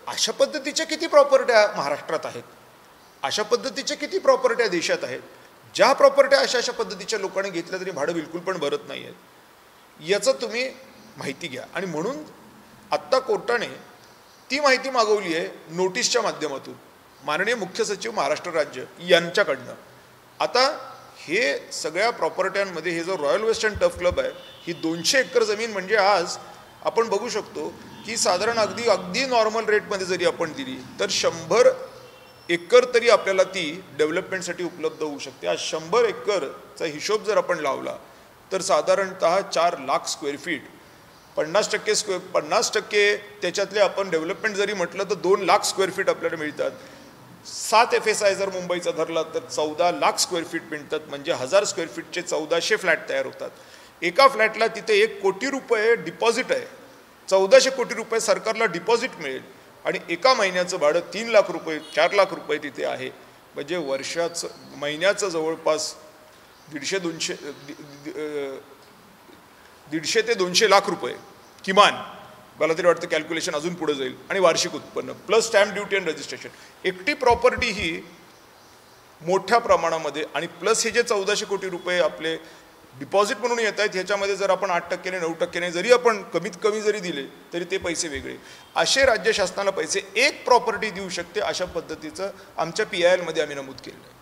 अशा पद्धतीच्या किती प्रॉपर्ट्या महाराष्ट्रात आहेत अशा पद्धतीच्या किती प्रॉपर्ट्या देशात आहेत, ज्या प्रॉपर्ट्या अशा पद्धतीच्या लोकांनी घेतल्या तरी भाडं बिलकुल पण भरत नाही आहेत, याचं तुम्ही माहिती घ्या. आणि म्हणून आत्ता कोर्टाने ती माहिती मागवली आहे नोटीसच्या माध्यमातून माननीय मुख्य सचिव महाराष्ट्र राज्य यांच्याकडनं. आता हे सगळ्या प्रॉपर्ट्यांमध्ये हे जो रॉयल वेस्टर्न टर्फ क्लब आहे, ही 200 एकर जमीन म्हणजे आज आपण बघू शकतो की साधारण अगदी नॉर्मल रेटमध्ये जरी आपण दिली तर 100 एकर तरी आपल्याला ती डेव्हलपमेंटसाठी उपलब्ध होऊ शकते. आज 100 एकरचा हिशोब जर आपण लावला तर साधारणतः 4 लाख स्क्वेअर फीट, 50% त्याच्यातले आपण डेव्हलपमेंट जरी म्हटलं तर 2 लाख स्क्वेअर फीट आपल्याला मिळतात. 7 FSI जर मुंबईचा धरला तर 14 लाख स्क्वेअर फीट मिळतात, म्हणजे 1000 स्क्वेअर फीटचे 1400 फ्लॅट तयार होतात. एका फ्लॅटला तिथे 1 कोटी रुपये डिपॉझिट आहे, 1400 कोटी रुपये सरकारला डिपॉझिट मिळेल आणि एका महिन्याचं भाडं 3 लाख रुपये 4 लाख रुपये तिथे आहे. म्हणजे महिन्याचं जवळपास 150 ते 200 लाख रुपये किमान, मला तरी वाटतं कॅल्क्युलेशन अजून पुढे जाईल. आणि वार्षिक उत्पन्न प्लस स्टॅम्प ड्युटी आणि रजिस्ट्रेशन, एकटी प्रॉपर्टी ही मोठ्या प्रमाणामध्ये, आणि प्लस हे जे 1400 कोटी रुपये आपले डिपॉझिट म्हणून येत आहेत, ह्याच्यामध्ये जर आपण 8% 9% जरी आपण कमीत कमी जरी दिले तरी ते पैसे वेगळे. असे राज्य शासनाला पैसे एक प्रॉपर्टी देऊ शकते, अशा पद्धतीचं आमच्या PIL मध्ये आम्ही नमूद केलेलं आहे.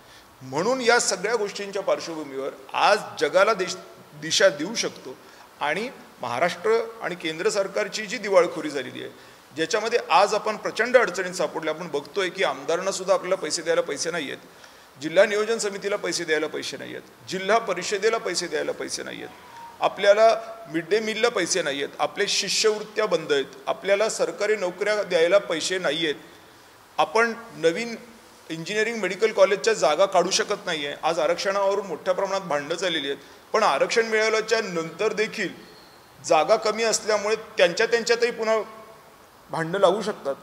म्हणून या सगळ्या गोष्टींच्या पार्श्वभूमीवर आज जगाला दिशा देऊ शकतो. आणि महाराष्ट्र आणि केंद्र सरकारची जी दिवाळखोरी झालेली आहे, ज्याच्यामध्ये आज आपण प्रचंड अडचणीत सापडले. आपण बघतोय की आमदारांना सुद्धा आपल्याला पैसे द्यायला पैसे नाही आहेत, जिल्हा नियोजन समितीला पैसे द्यायला पैसे नाही आहेत, जिल्हा परिषदेला पैसे द्यायला पैसे नाही आहेत, आपल्याला मिड डे मीलला पैसे नाही आहेत, आपले शिष्यवृत्त्या बंद आहेत, आपल्याला सरकारी नोकऱ्या द्यायला पैसे नाही आहेत, आपण नवीन इंजिनिअरिंग मेडिकल कॉलेजच्या जागा काढू शकत नाही आहे. आज आरक्षणावरून मोठ्या प्रमाणात भांडणं चाललेली आहेत, पण आरक्षण मिळाल्याच्या नंतर देखील जागा कमी असल्यामुळे त्यांच्यातही पुन्हा भांडणं लावू शकतात.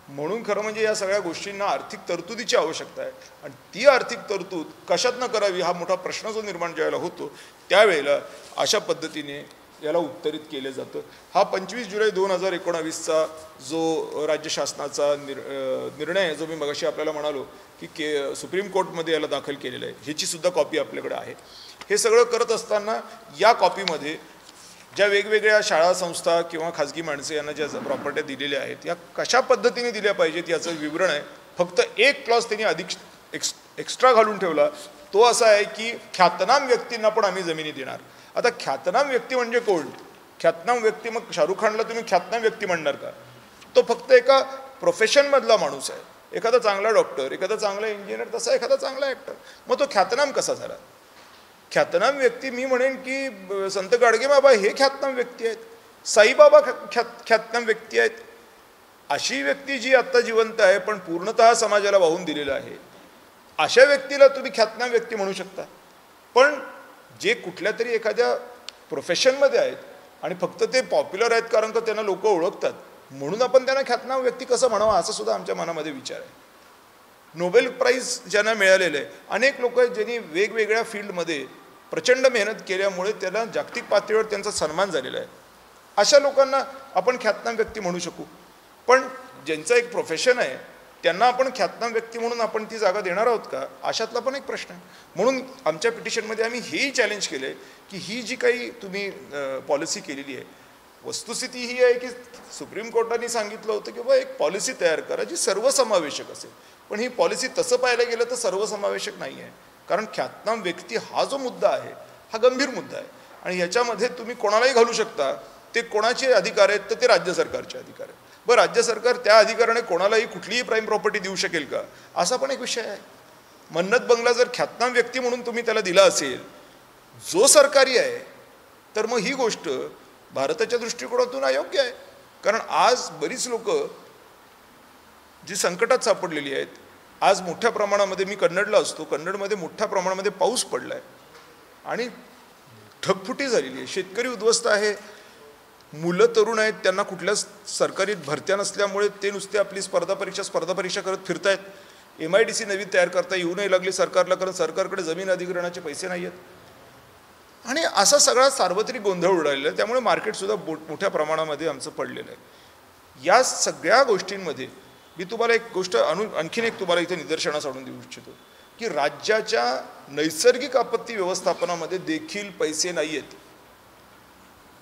म्हणून खरं म्हणजे या सगळ्या गोष्टींना आर्थिक तरतुदीची आवश्यकता आहे. आणि ती आर्थिक तरतूद कशातनं करावी हा मोठा प्रश्न जो निर्माण ज्यावेळेला होतो त्यावेळेला अशा पद्धतीने याला उत्तरित केलं जातं. हा 25 जुलै 2019चा जो राज्य शासनाचा निर्णय आहे, जो मी मगाशी आपल्याला म्हणालो की सुप्रीम कोर्टमध्ये याला दाखल केलेलं आहे, ह्याची सुद्धा कॉपी आपल्याकडे आहे. हे सगळं करत असताना या कॉपीमध्ये ज्या वेगवेगळ्या शाळा संस्था किंवा खाजगी माणसे यांना ज्या प्रॉपर्ट्या दिलेल्या आहेत या कशा पद्धतीने दिल्या पाहिजेत याचं विवरण आहे. फक्त एक क्लॉज त्यांनी अधिक एक्स्ट्रा घालून ठेवला, तो असा आहे की ख्यातनाम व्यक्तींना पण आम्ही जमिनी देणार. आता ख्यातनाम व्यक्ती म्हणजे कोण? ख्यातनाम व्यक्ती, मग शाहरुख खानला तुम्ही ख्यातनाम व्यक्ती म्हणणार का? तो फक्त एका प्रोफेशनमधला माणूस आहे, एखादा चांगला डॉक्टर, एखादा चांगला इंजिनियर, तसा एखादा चांगला ॲक्टर. मग तो ख्यातनाम कसा झाला? ख्यातनाम व्यक्ती मी म्हणेन की संत गाडगेबाबा हे ख्यातनाम व्यक्ती आहेत, साईबाबा ख्यातनाम व्यक्ती आहेत. अशी व्यक्ती जी आत्ता जिवंत आहे पण पूर्णतः समाजाला वाहून दिलेलं आहे, अशा व्यक्तीला तुम्ही ख्यातनाम व्यक्ती म्हणू शकता. पण जे कुठल्या तरी एखाद्या प्रोफेशनमध्ये आहेत आणि फक्त ते पॉप्युलर आहेत कारण का त्यांना लोक ओळखतात म्हणून आपण त्यांना ख्यातनाम व्यक्ती कसं म्हणावं असा सुद्धा आमच्या मनामध्ये विचार आहे. नोबेल प्राईज ज्यांना मिळालेलं आहे, अनेक लोक आहेत ज्यांनी वेगवेगळ्या फील्डमध्ये प्रचंड मेहनत केल्यामुळे त्यांना जागतिक पातळीवर त्यांचा सन्मान झालेला आहे. अशा लोकांना आपण ख्यातनाम व्यक्ती म्हणू शकू. पण ज्यांचं एक प्रोफेशन आहे त्यांना आपण ख्यातनाम व्यक्ती म्हणून आपण ती जागा देणार आहोत का, अशातला पण एक प्रश्न आहे. म्हणून आमच्या पिटिशनमध्ये आम्ही हेही चॅलेंज केलं आहे की ही जी काही तुम्ही पॉलिसी केलेली आहे, वस्तुस्थिती ही आहे की सुप्रीम कोर्टाने सांगितलं होतं की बा एक पॉलिसी तयार करा जी सर्वसमावेशक असेल. पण ही पॉलिसी तसं पाहायला गेलं तर सर्वसमावेशक नाही आहे. कारण ख्यातनाम व्यक्ती हा जो मुद्दा आहे हा गंभीर मुद्दा आहे आणि ह्याच्यामध्ये तुम्ही कोणालाही घालू शकता. ते कोणाचे अधिकार आहेत तर ते राज्य सरकारचे अधिकार आहेत. बरं, राज्य सरकार त्या अधिकाराने कोणालाही कुठलीही प्राईम प्रॉपर्टी देऊ शकेल का, असा पण एक विषय आहे. मन्नत बंगला जर ख्यातनाम व्यक्ती म्हणून तुम्ही त्याला दिला असेल जो सरकारी आहे, तर मग ही गोष्ट भारताच्या दृष्टिकोनातून अयोग्य आहे. कारण आज बरीच लोक जी संकटात सापडलेली आहेत, आज मोठ्या प्रमाणामध्ये, मी कन्नडला असतो, कन्नडमध्ये मोठ्या प्रमाणामध्ये पाऊस पडला आहे आणि ढगफुटी झालेली आहे, शेतकरी उद्ध्वस्त आहे, मुलं तरुण आहेत, त्यांना कुठल्याच सरकारी भरत्या नसल्यामुळे ते नुसते आपली स्पर्धा परीक्षा करत फिरतायत. MIDC नवी तयार करता येऊ नाही लागली सरकारला, कारण सरकारकडे जमीन अधिग्रहणाचे पैसे नाही आहेत. आणि असा सगळा सार्वत्रिक गोंधळ उडालेला आहे. त्यामुळे मार्केटसुद्धा मोठ्या प्रमाणामध्ये आमचं पडलेलं आहे. या सगळ्या गोष्टींमध्ये मी तुम्हाला एक गोष्ट आणखीन एक तुम्हाला इथे निदर्शनास आणून देऊ इच्छितो की राज्याच्या नैसर्गिक आपत्ती व्यवस्थापनामध्ये देखील पैसे नाही आहेत.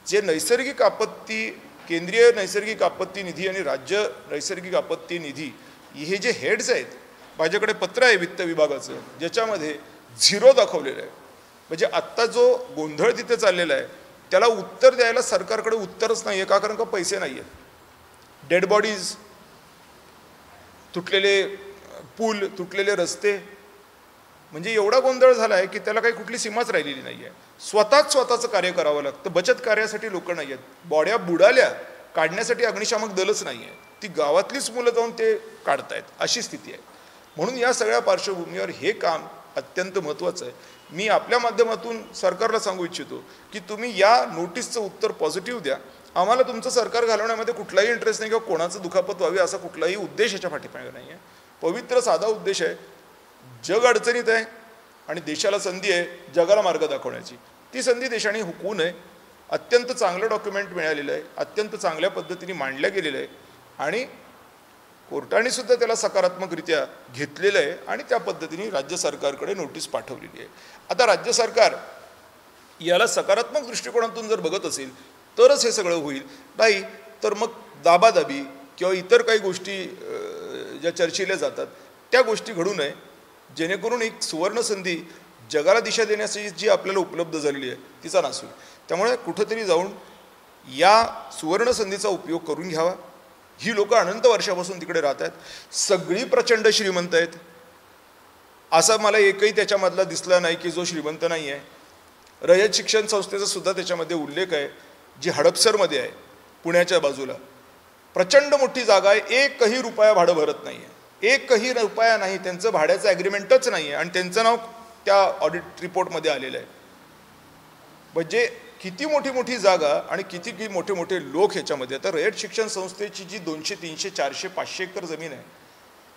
जे नैसर्गिक आपत्ती, केंद्रीय नैसर्गिक आपत्ती निधी आणि राज्य नैसर्गिक आपत्ती निधी हे जे हेड्स आहेत, माझ्याकडे पत्र आहे वित्त विभागाचं ज्याच्यामध्ये 0 दाखवलेलं आहे. म्हणजे आत्ता जो गोंधळ तिथे चाललेला आहे त्याला उत्तर द्यायला सरकारकडे उत्तरच नाही आहे. का? कारण का पैसे नाही आहेत. डेड बॉडीज, तुटलेले पूल, तुटलेले रस्ते, म्हणजे एवढा गोंधळ झाला आहे की त्याला काही कुठली सीमाच राहिलेली नाही आहे. स्वतःचं कार्य करावं लागतं. बचत कार्यासाठी लोक नाही आहेत. बॉड्या बुडाल्या काढण्यासाठी अग्निशामक दलच नाही आहे. ती गावातलीच मुलं जाऊन ते काढतायत, अशी स्थिती आहे. म्हणून या सगळ्या पार्श्वभूमीवर हे काम अत्यंत महत्त्वाचं आहे. मी आपल्या माध्यमातून सरकारला सांगू इच्छितो की तुम्ही या नोटीसचं उत्तर पॉझिटिव्ह द्या. आम्हाला तुमचं सरकार घालवण्यामध्ये कुठलाही इंटरेस्ट नाही किंवा कोणाचं दुखापत व्हावी असा कुठलाही उद्देश याच्या पाठीमागे नाही आहे. पवित्र साधा उद्देश आहे. जग अडचणीत आहे आणि देशाला संधी आहे जगाला मार्ग दाखवण्याची. ती संधी देशाने हुकवू नये. अत्यंत चांगलं डॉक्युमेंट मिळालेलं आहे, अत्यंत चांगल्या पद्धतीने मांडलं गेलेलं आहे आणि कोर्टाने सुद्धा त्याला सकारात्मकरित्या घेतलेलं आहे आणि त्या पद्धतीने राज्य सरकारकडे नोटीस पाठवलेली आहे. आता राज्य सरकार याला सकारात्मक दृष्टिकोनातून जर बघत असेल तरच हे सगळं होईल. नाही तर मग दाबादाबी किंवा इतर काही गोष्टी ज्या चर्चिल्या जातात त्या गोष्टी घडू नये, जेणेकरून एक सुवर्ण संधी जगाला दिशा देण्याची जी आपल्याला उपलब्ध झालेली आहे तिचा नाश होईल. त्यामुळे कुठंतरी जाऊन या सुवर्ण संधीचा उपयोग करून घ्यावा. ही लोक अनंत वर्षापासून तिकडे राहत आहेत. सगळी प्रचंड श्रीमंत आहेत. असा मला एकही त्याच्यामधला दिसला नाही की जो श्रीमंत नाही आहे. रयत शिक्षण संस्थेचा सुद्धा त्याच्यामध्ये उल्लेख आहे, जी हडपसरमध्ये आहे पुण्याच्या बाजूला. प्रचंड मोठी जागा आहे. एकही रुपया भाडं भरत नाही आहे. एकही रुपया नाही. त्यांचं भाड्याचं ॲग्रीमेंटच नाही आहे आणि त्यांचं नाव त्या ऑडिट रिपोर्टमध्ये आलेलं आहे. म्हणजे किती मोठी मोठी जागा आणि किती मोठे मोठे लोक ह्याच्यामध्ये. आता रयत शिक्षण संस्थेची जी 200, 300, 400, 500 एकर जमीन आहे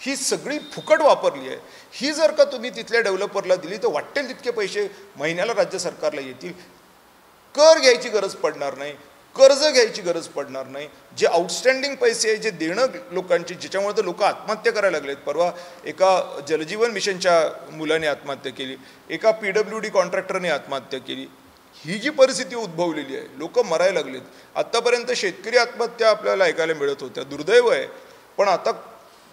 ही सगळी फुकट वापरली आहे. ही जर का तुम्ही तिथल्या डेव्हलपरला दिली तर वाटेल तितके पैसे महिन्याला राज्य सरकारला येतील. कर घ्यायची गरज पडणार नाही, कर्ज घ्यायची गरज पडणार नाही. जे आउटस्टँडिंग पैसे आहे जे देणं लोकांची, ज्याच्यामुळे तर लोक आत्महत्या करायला लागलेत. परवा एका जलजीवन मिशनच्या मुलाने आत्महत्या केली, एका PWD कॉन्ट्रॅक्टरने आत्महत्या केली. ही जी परिस्थिती उद्भवलेली आहे, लोक मरायला लागलेत. आत्तापर्यंत शेतकरी आत्महत्या आपल्याला ऐकायला मिळत होत्या, दुर्दैव आहे. पण आता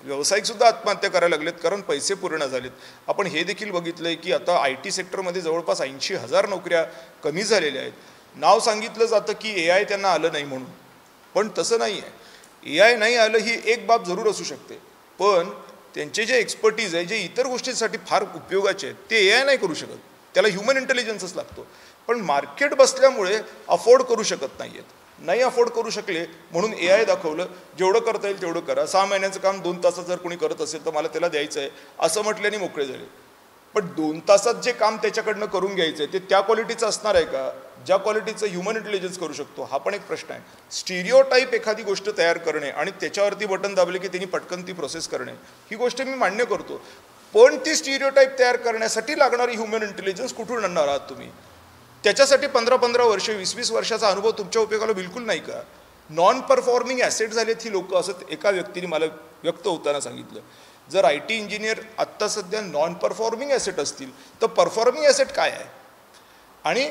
व्यावसायिकसुद्धा आत्महत्या करायला लागलेत कारण पैसे पूर्ण झालेत. आपण हे देखील बघितलं आहे की आता IT सेक्टरमध्ये जवळपास 80,000 नोकऱ्या कमी झालेल्या आहेत. नाव सांगितलं जातं की AI त्यांना आलं नाही म्हणून, पण तसं नाही आहे. AI नाही आलं ही एक बाब जरूर असू शकते, पण त्यांचे जे एक्सपर्टीज आहे, जे इतर गोष्टींसाठी फार उपयोगाचे आहेत, ते AI नाही करू शकत. त्याला ह्युमन इंटेलिजन्सच लागतो. पण मार्केट बसल्यामुळे अफोर्ड करू शकत नाही आहेत. नाही अफोर्ड करू शकले म्हणून AI दाखवलं. जेवढं करता येईल तेवढं करा. 6 महिन्याचं काम 2 तासात जर कोणी करत असेल तर मला त्याला द्यायचं आहे असं म्हटल्याने मोकळे झाले. पण 2 तासात जे काम त्याच्याकडनं करून घ्यायचं आहे ते त्या क्वालिटीचं असणार आहे का, ज्या क्वालिटीचं ह्युमन इंटेलिजन्स करू शकतो? हा पण एक प्रश्न आहे. स्टिरिओटाईप एखादी गोष्ट तयार करणे आणि त्याच्यावरती बटन दाबले की त्यांनी पटकन ती प्रोसेस करणे, ही गोष्ट मी मान्य करतो. पण ती स्टिरिओटाईप तयार करण्यासाठी लागणारी ह्युमन इंटेलिजन्स कुठून आणणार आहात तुम्ही? त्याच्यासाठी 15-15 वर्ष, 20-20 वर्षाचा अनुभव तुमच्या उपयोगाला बिलकुल नाही का? नॉन परफॉर्मिंग ॲसेट झालेत ही लोक, असं एका व्यक्तीने मला व्यक्त होताना सांगितलं. जर IT इंजिनियर आत्ता सध्या नॉन परफॉर्मिंग ॲसेट असतील तर परफॉर्मिंग ॲसेट काय आहे? आणि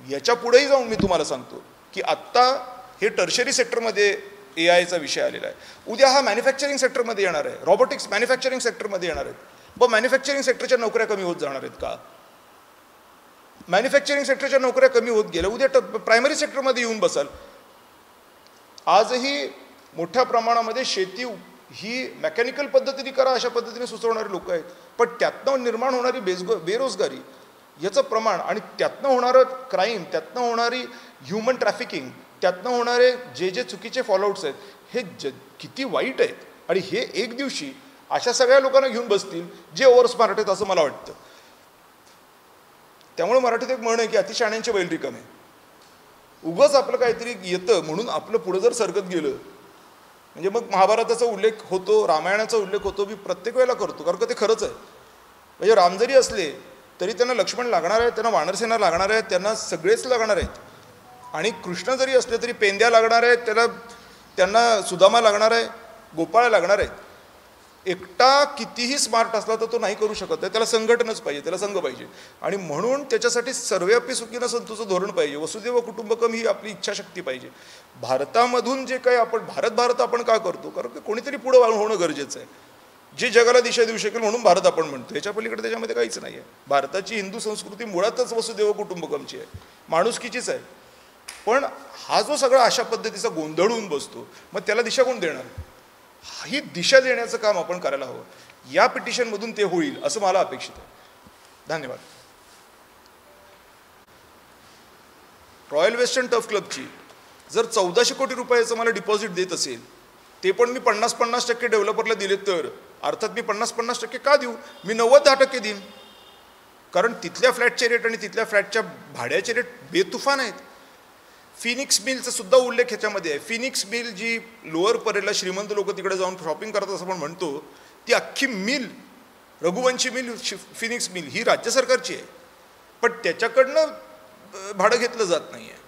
याच्या पुढेही जाऊन मी तुम्हाला सांगतो की आत्ता हे टर्शरी सेक्टरमध्ये AIचा विषय आलेला आहे. उद्या हा मॅन्युफॅक्चरिंग सेक्टरमध्ये येणार आहे. रॉबोटिक्स मॅन्युफॅक्चरिंग सेक्टरमध्ये येणार आहेत. मग मॅन्युफॅक्चरिंग सेक्टरच्या नोकऱ्या कमी होत जाणार आहेत का? मॅन्युफॅक्चरिंग सेक्टरच्या नोकऱ्या कमी होत गेल्या, उद्या प्रायमरी सेक्टरमध्ये येऊन बसाल. आजही मोठ्या प्रमाणामध्ये शेती ही मेकॅनिकल पद्धतीने करा अशा पद्धतीने सुचवणारे लोक आहेत. पण त्यातनं निर्माण होणारी बेरोजगारी याचं प्रमाण आणि त्यातनं होणारं क्राईम, त्यातनं होणारी ह्युमन ट्रॅफिकिंग, त्यातनं होणारे जे चुकीचे फॉलोआउट्स आहेत हे किती वाईट आहेत. आणि हे एक दिवशी अशा सगळ्या लोकांना घेऊन बसतील जे ओव्हर स्मार्ट आहेत असं मला वाटतं. त्यामुळे मराठीत एक म्हण आहे की अतिशहाण्यांचे बैल रिकामे. उगाच आपलं काहीतरी येतं म्हणून आपलं पुढं जर सरकत गेलं म्हणजे मग महाभारताचा उल्लेख होतो, रामायणाचा उल्लेख होतो, मी प्रत्येक वेळेला करतो कारण का ते खरंच आहे. म्हणजे राम जरी असले तरी त्यांना लक्ष्मण लागणार आहे, त्यांना वानरसेना लागणार आहे, त्यांना सगळेच लागणार आहेत. आणि कृष्ण जरी असले तरी पेंद्या लागणार आहेत, त्यांना सुदामा लागणार आहे, गोपाळ लागणार आहेत. एकटा कितीही स्मार्ट असला तर तो नाही करू शकत आहे. त्याला संघटनच पाहिजे, त्याला संघ पाहिजे. आणि म्हणून त्याच्यासाठी सर्वेपी सुखीनं संतूचं धोरण पाहिजे. वसुदैव कुटुंबकम ही आपली इच्छाशक्ती पाहिजे. भारतामधून जे काही आपण भारत आपण का करतो, कारण की कोणीतरी पुढं होणं गरजेचं आहे. जे जगाला दिशा देऊ शकेल म्हणून भारत आपण म्हणतो. याच्या पलीकडे त्याच्यामध्ये काहीच नाही आहे. भारताची हिंदू संस्कृती मुळातच वसुदैव कुटुंबकमची आहे, माणुसकीचीच आहे. पण हा जो सगळा अशा पद्धतीचा गोंधळून बसतो, मग त्याला दिशा कोण देणार? ही दिशा देण्याचं काम आपण करायला हवं. या पिटिशनमधून ते होईल असं मला अपेक्षित आहे. धन्यवाद. रॉयल वेस्टर्न टर्फ क्लबची जर 1400 कोटी रुपयाचं मला डिपॉझिट देत असेल, ते पण मी 50% डेव्हलपरला दिले, तर अर्थात मी 50% का देऊ? मी 90-10% देईन. कारण तिथल्या फ्लॅटचे रेट आणि तिथल्या फ्लॅटच्या भाड्याचे रेट बेतुफान आहेत. फिनिक्स मिलचा सुद्धा उल्लेख ह्याच्यामध्ये आहे. फिनिक्स मिल जी लोअर परेलला श्रीमंत लोक तिकडे जाऊन शॉपिंग करतात असं आपण म्हणतो, ती अख्खी mill, Raghuvanshi Mill, Phoenix Mill ही राज्य सरकारची आहे, पण त्याच्याकडनं भाडं घेतलं जात नाही आहे.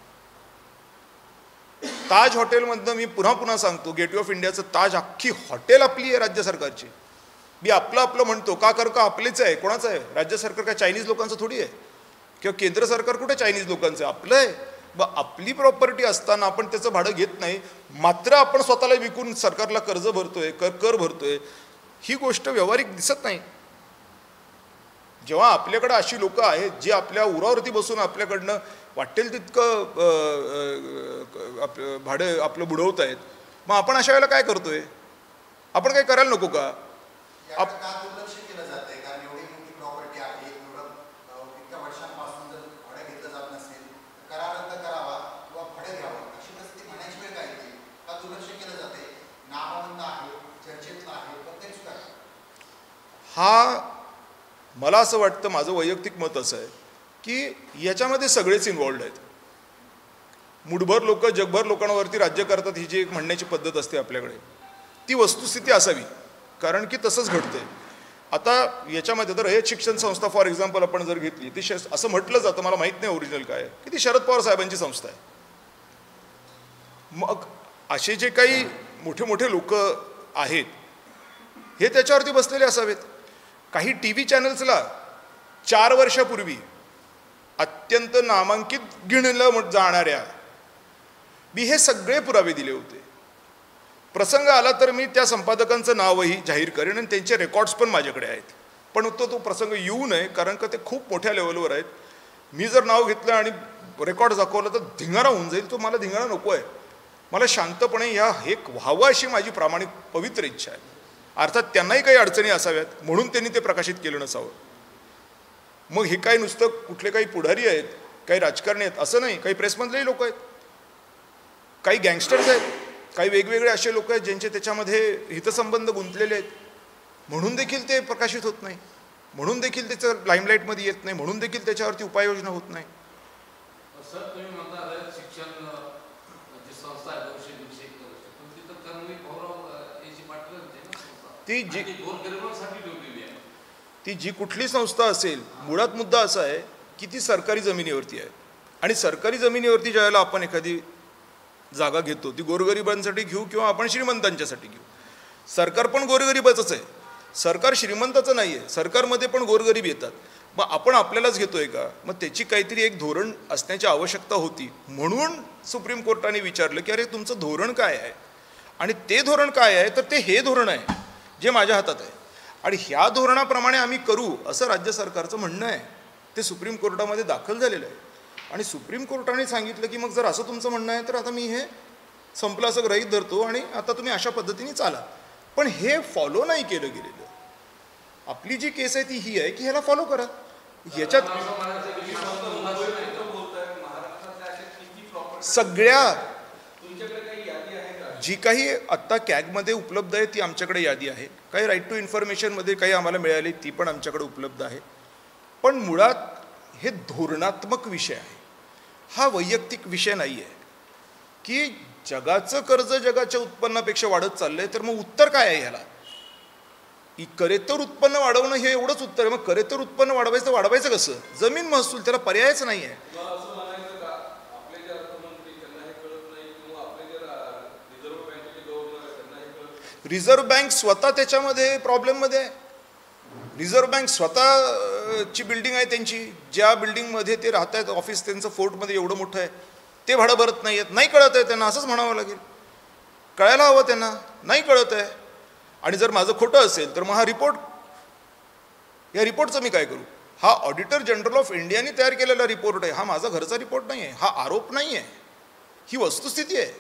ताज हॉटेलमधनं मी पुन्हा सांगतो, गेटवे ऑफ इंडियाचं ताज अख्खी हॉटेल आपली आहे, राज्य सरकारची. मी आपलं म्हणतो का, कारण का आपलेच आहे. कोणाचं आहे? राज्य सरकार काय चायनीज लोकांचं थोडी आहे, किंवा केंद्र सरकार कुठे चायनीज लोकांचं आहे? आपलं आहे. मग आपली प्रॉपर्टी असताना आपण त्याचं भाडं घेत नाही, मात्र आपण स्वतःला विकून सरकारला कर्ज भरतोय, कर भरतोय. ही गोष्ट व्यावहारिक दिसत नाही. जेव्हा आपल्याकडं अशी लोक आहेत जे आपल्या उरावरती बसून आपल्याकडनं वाटेल तितकं भाडं आपलं बुडवत आहेत, मग आपण अशा वेळेला काय करतोय? आपण काय करायला नको का? हा मला असं वाटतं, माझं वैयक्तिक मत असं आहे की याच्यामध्ये सगळेच इन्व्हॉल्ड आहेत. मुठभर लोक जगभर लोकांवरती राज्य करतात ही जी एक म्हणण्याची पद्धत असते आपल्याकडे, ती वस्तुस्थिती असावी, कारण की तसंच घडतंय. आता याच्यामध्ये तर रयत शिक्षण संस्था फॉर एक्झाम्पल आपण जर घेतली, ती असं म्हटलं जातं, मला माहीत नाही ओरिजिनल काय आहे, की ती शरद पवार साहेबांची संस्था आहे. मग असे जे काही मोठे मोठे लोक आहेत हे त्याच्यावरती बसलेले असावेत. काही टी व्ही चॅनल्सला 4 वर्षापूर्वी अत्यंत नामांकित गिणलं जाणाऱ्या मी हे सगळे पुरावे दिले होते. प्रसंग आला तर मी त्या संपादकांचं नावही जाहीर करेन आणि त्यांचे रेकॉर्ड्स पण माझ्याकडे आहेत. पण तो प्रसंग येऊ नये, कारण का ते खूप मोठ्या लेवलवर आहेत. मी जर नाव घेतलं आणि रेकॉर्ड दाखवलं तर धिंगाणा होऊन जाईल. तो मला धिंगाणा नको आहे. मला शांतपणे हे व्हावं अशी माझी प्रामाणिक पवित्र इच्छा आहे. अर्थात त्यांनाही काही अडचणी असाव्यात म्हणून त्यांनी ते प्रकाशित केलं नसावं. मग हे काही नुसतं कुठले काही पुढारी आहेत, काही राजकारणी आहेत असं नाही, काही प्रेसमधलेही लोक आहेत, काही गँगस्टर्स आहेत, काही वेगवेगळे असे लोक आहेत ज्यांचे त्याच्यामध्ये हितसंबंध गुंतलेले आहेत, म्हणून देखील ते प्रकाशित होत नाही, म्हणून देखील त्याचं लाईमलाईटमध्ये येत नाही, म्हणून देखील त्याच्यावरती उपाययोजना होत नाही. ती जी कुठली संस्था असेल, मुळात मुद्दा असा आहे की ती सरकारी जमिनीवरती आहे. आणि सरकारी जमिनीवरती ज्यावेळेला आपण एखादी जागा घेतो, ती गोरगरिबांसाठी घेऊ किंवा आपण श्रीमंतांच्यासाठी घेऊ. सरकार पण गोरगरिबाचंच आहे, सरकार श्रीमंताचं नाही आहे. सरकारमध्ये पण गोरगरीब येतात. मग आपण आपल्यालाच घेतोय का? मग त्याची काहीतरी एक धोरण असण्याची आवश्यकता होती. म्हणून सुप्रीम कोर्टाने विचारलं की अरे तुमचं धोरण काय आहे? आणि ते धोरण काय आहे? तर ते हे धोरण आहे जे माझ्या हातात आहे आणि ह्या धोरणाप्रमाणे आम्ही करू असं राज्य सरकारचं म्हणणं आहे. ते सुप्रीम कोर्टामध्ये दाखल झालेलं आहे. आणि सुप्रीम कोर्टाने सांगितलं की मग जर असं तुमचं म्हणणं आहे तर आता मी हे संपलं असं गृहीत धरतो आणि आता तुम्ही अशा पद्धतीने चाला. पण हे फॉलो नाही केलं गेलेलं. आपली जी केस आहे ती ही आहे की ह्याला फॉलो करा. ह्याच्यात सगळ्या जी काही आत्ता कॅगमध्ये उपलब्ध आहे ती आमच्याकडे यादी आहे. काही राईट टू इन्फॉर्मेशनमध्ये काही आम्हाला मिळाली ती पण आमच्याकडे उपलब्ध आहे. पण मुळात हे धोरणात्मक विषय आहे, हा वैयक्तिक विषय नाही आहे. की जगाचं कर्ज जगाच्या उत्पन्नापेक्षा वाढत चाललंय, तर मग उत्तर काय आहे ह्याला? करेतर उत्पन्न वाढवणं हे एवढंच उत्तर आहे. मग करेतर उत्पन्न वाढवायचं कसं? जमीन महसूल, त्याला पर्यायच नाही आहे. रिझर्व्ह बँक स्वतः त्याच्यामध्ये प्रॉब्लेममध्ये आहे. रिझर्व्ह बँक स्वतःची बिल्डिंग आहे त्यांची, ज्या बिल्डिंगमध्ये ते राहत आहेत, ऑफिस त्यांचं फोर्टमध्ये एवढं मोठं आहे, ते भाडं भरत नाही आहेत. नाही कळत आहे त्यांना, असंच म्हणावं लागेल. कळायला हवं त्यांना, नाही कळत आहे. आणि जर माझं खोटं असेल तर मग हा रिपोर्ट, या रिपोर्टचं मी काय करू? हा ऑडिटर जनरल ऑफ इंडियाने तयार केलेला रिपोर्ट आहे, हा माझा घरचा रिपोर्ट नाही आहे, हा आरोप नाही आहे, ही वस्तुस्थिती आहे.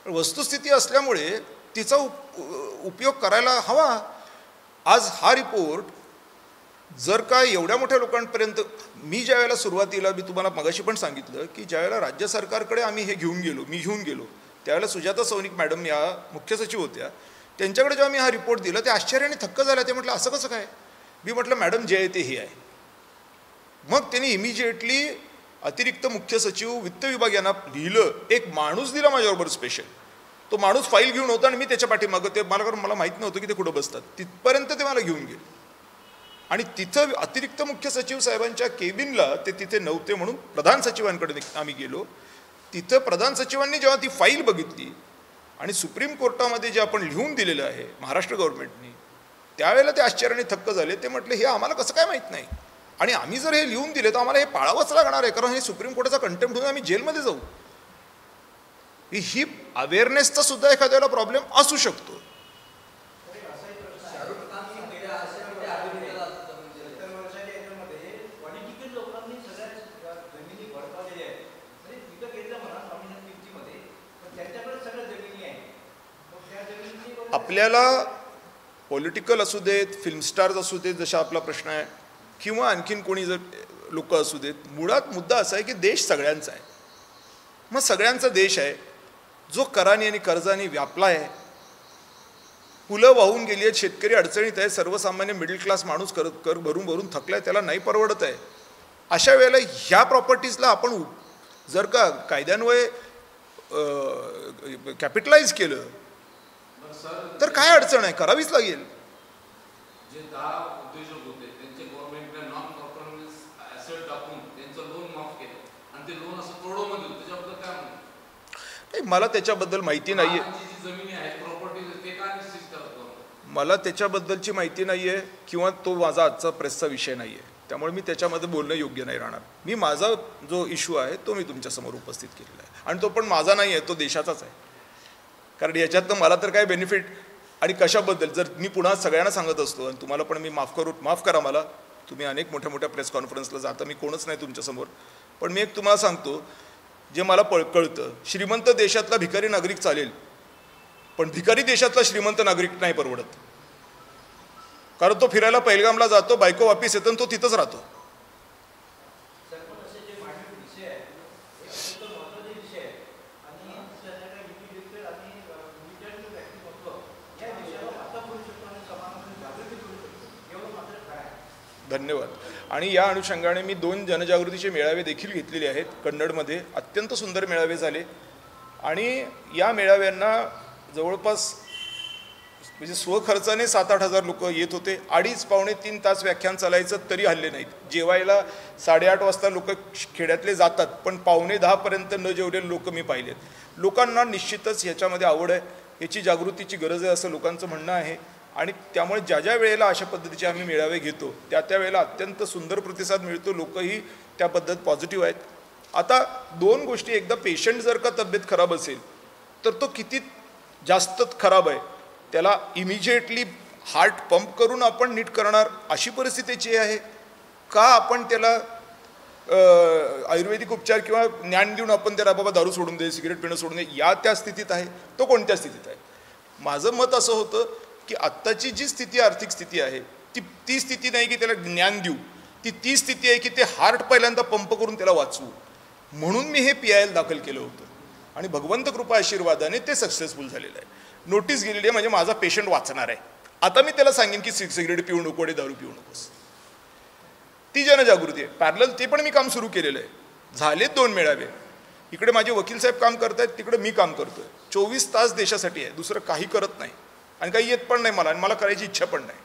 वस्तुस्थिती असल्यामुळे तिचा उपयोग करायला हवा. आज हा रिपोर्ट जर का एवढ्या मोठ्या लोकांपर्यंत, मी ज्या वेळेला सुरुवातीला, मी तुम्हाला मगाशी पण सांगितलं की ज्या वेळेला राज्य सरकारकडे आम्ही हे मी घेऊन गेलो त्यावेळेला सुजाता सौनिक मॅडम या मुख्य सचिव होत्या, त्यांच्याकडे जेव्हा मी हा रिपोर्ट दिला ते आश्चर्याने थक्क झाल्या. ते म्हटलं असं कसं काय? मी म्हटलं मॅडम जे आहे ते हे आहे. मग त्यांनी इमिजिएटली अतिरिक्त मुख्य सचिव वित्त विभाग यांना लिहिलं, एक माणूस दिला माझ्याबरोबर स्पेशल. तो माणूस फाईल घेऊन होता आणि मी त्याच्या पाठीमागं, ते मला माहीत नव्हतं की ते कुठं बसतात, तिथपर्यंत ते मला घेऊन गेले. आणि तिथं अतिरिक्त मुख्य सचिव साहेबांच्या केबिनला ते तिथे नव्हते म्हणून प्रधान सचिवांकडे आम्ही गेलो. तिथं प्रधान सचिवांनी जेव्हा ती फाईल बघितली आणि सुप्रीम कोर्टामध्ये जे आपण लिहून दिलेलं आहे महाराष्ट्र गव्हर्नमेंटनी, त्यावेळेला ते आश्चर्याने थक्क झाले. ते म्हटले हे आम्हाला कसं काय माहीत नाही, आणि आम्ही जर हे लिहून दिले तर आम्हाला हे पाळावंच लागणार आहे, कारण हे सुप्रीम कोर्टाचा कंटेम्प्ट होऊन आम्ही जेलमध्ये जाऊ. ही अवेअरनेसचा सुद्धा एखाद्याला प्रॉब्लेम असू शकतो. आपल्याला पॉलिटिकल असू देत, फिल्म स्टार्स असू देत, जसा आपला प्रश्न आहे, किंवा आणखीन कोणी जर लोक असू देत, मुळात मुद्दा असा आहे की देश सगळ्यांचा आहे. मग सगळ्यांचा देश आहे जो कराने आणि कर्जाने व्यापला आहे. पुलं वाहून गेली आहेत, शेतकरी अडचणीत आहे, सर्वसामान्य मिडल क्लास माणूस कर भरून भरून थकलाय, त्याला नाही परवडत आहे. अशा वेळेला ह्या प्रॉपर्टीजला आपण जर का कायद्यान्वये कॅपिटलाइज केलं तर काय अडचण आहे? करावीच लागेल. जे 10 उद्योजक होते त्यांचे गव्हर्नमेंटने नॉन परफॉर्मन्स ॲसेट टाकून त्यांचं लोन माफ केलं आणि ते लोन असं करोडोमध्ये होतं, त्याच्याबद्दल काय म्हणतो? मला त्याच्याबद्दल माहिती नाही आहे. जी जमिनी आहेत, प्रॉपर्टी, ते काय निश्चित करतो? मला त्याच्याबद्दलची माहिती नाही आहे, किंवा तो माझा आजचा प्रेसचा विषय नाही आहे, त्यामुळे मी त्याच्यामध्ये बोलणं योग्य नाही राहणार. मी माझा जो इश्यू आहे तो मी तुमच्यासमोर उपस्थित केलेला आहे, आणि तो पण माझा नाही आहे, तो देशाचाच आहे. कारण याच्यातनं मला तर काय बेनिफिट आणि कशाबद्दल, जर मी पुन्हा सगळ्यांना सांगत असतो आणि तुम्हाला पण मी माफ करा मला, तुम्ही अनेक मोठ्या मोठ्या प्रेस कॉन्फरन्सला जाता, मी कोणच नाही तुमच्यासमोर, पण मी एक तुम्हाला सांगतो जे मला कळतं. श्रीमंत देशातला भिकारी नागरिक चालेल, पण भिकारी देशातला श्रीमंत नागरिक नाही परवडत. कारण तो फिरायला पहिलगामला जातो, बायको वापिस येतो, तो तिथंच राहतो. धन्यवाद. आणि या अनुषंगाने मी 2 जनजागृतीचे मेळावे देखील घेतलेले आहेत कन्नडमध्ये. अत्यंत सुंदर मेळावे झाले, आणि या मेळाव्यांना जवळपास म्हणजे स्वखर्चाने 7-8 हजार लोक येत होते. 2.5-3 तास व्याख्यान चालायचं तरी हल्ले नाहीत. जेवायला 8:30 वाजता लोक खेड्यातले जातात, पण 9:45पर्यंत न जेवलेले लोक मी पाहिलेत. लोकांना निश्चितच ह्याच्यामध्ये आवड आहे, याची जागृतीची गरज आहे असं लोकांचं म्हणणं आहे. आणि त्यामुळे ज्या वेळेला अशा पद्धतीचे आम्ही मेळावे घेतो त्या वेळेला अत्यंत सुंदर प्रतिसाद मिळतो. लोकही त्या पद्धत पॉझिटिव्ह आहेत. आता 2 गोष्टी, एकदा पेशंट जर का तब्येत खराब असेल तर तो किती जास्त खराब आहे, त्याला इमिजिएटली हार्ट पंप करून आपण नीट करणार अशी परिस्थितीची आहे का, आपण त्याला आयुर्वेदिक उपचार किंवा ज्ञान देऊन आपण त्याला बाबा दारू सोडून दे, सिगरेट पिणं सोडून दे, त्या स्थितीत आहे, तो कोणत्या स्थितीत आहे? माझं मत असं होतं की आत्ताची जी स्थिती, आर्थिक स्थिती आहे, ती स्थिती नाही की त्याला ज्ञान देऊ, ती स्थिती आहे की ते हार्ट पहिल्यांदा पंप करून त्याला वाचवू. म्हणून मी हे PIL दाखल केलं होतं, आणि भगवंत कृपा आशीर्वादाने ते सक्सेसफुल झालेलं आहे. नोटीस गेलेली आहे, म्हणजे माझा पेशंट वाचणार आहे. आता मी त्याला सांगेन की सिगरेट पिऊ नको, दारू पिऊ नकोस. ती जनजागृती आहे. पॅरलल ते पण मी काम सुरू केलेलं आहे. झाले 2 मेळावे. इकडे माझे वकील साहेब काम करत आहेत, तिकडे मी काम करतोय. 24 तास देशासाठी आहे, दुसरं काही करत नाही, आणि काही येत पण नाही मला, आणि मला करायची इच्छा पण नाही.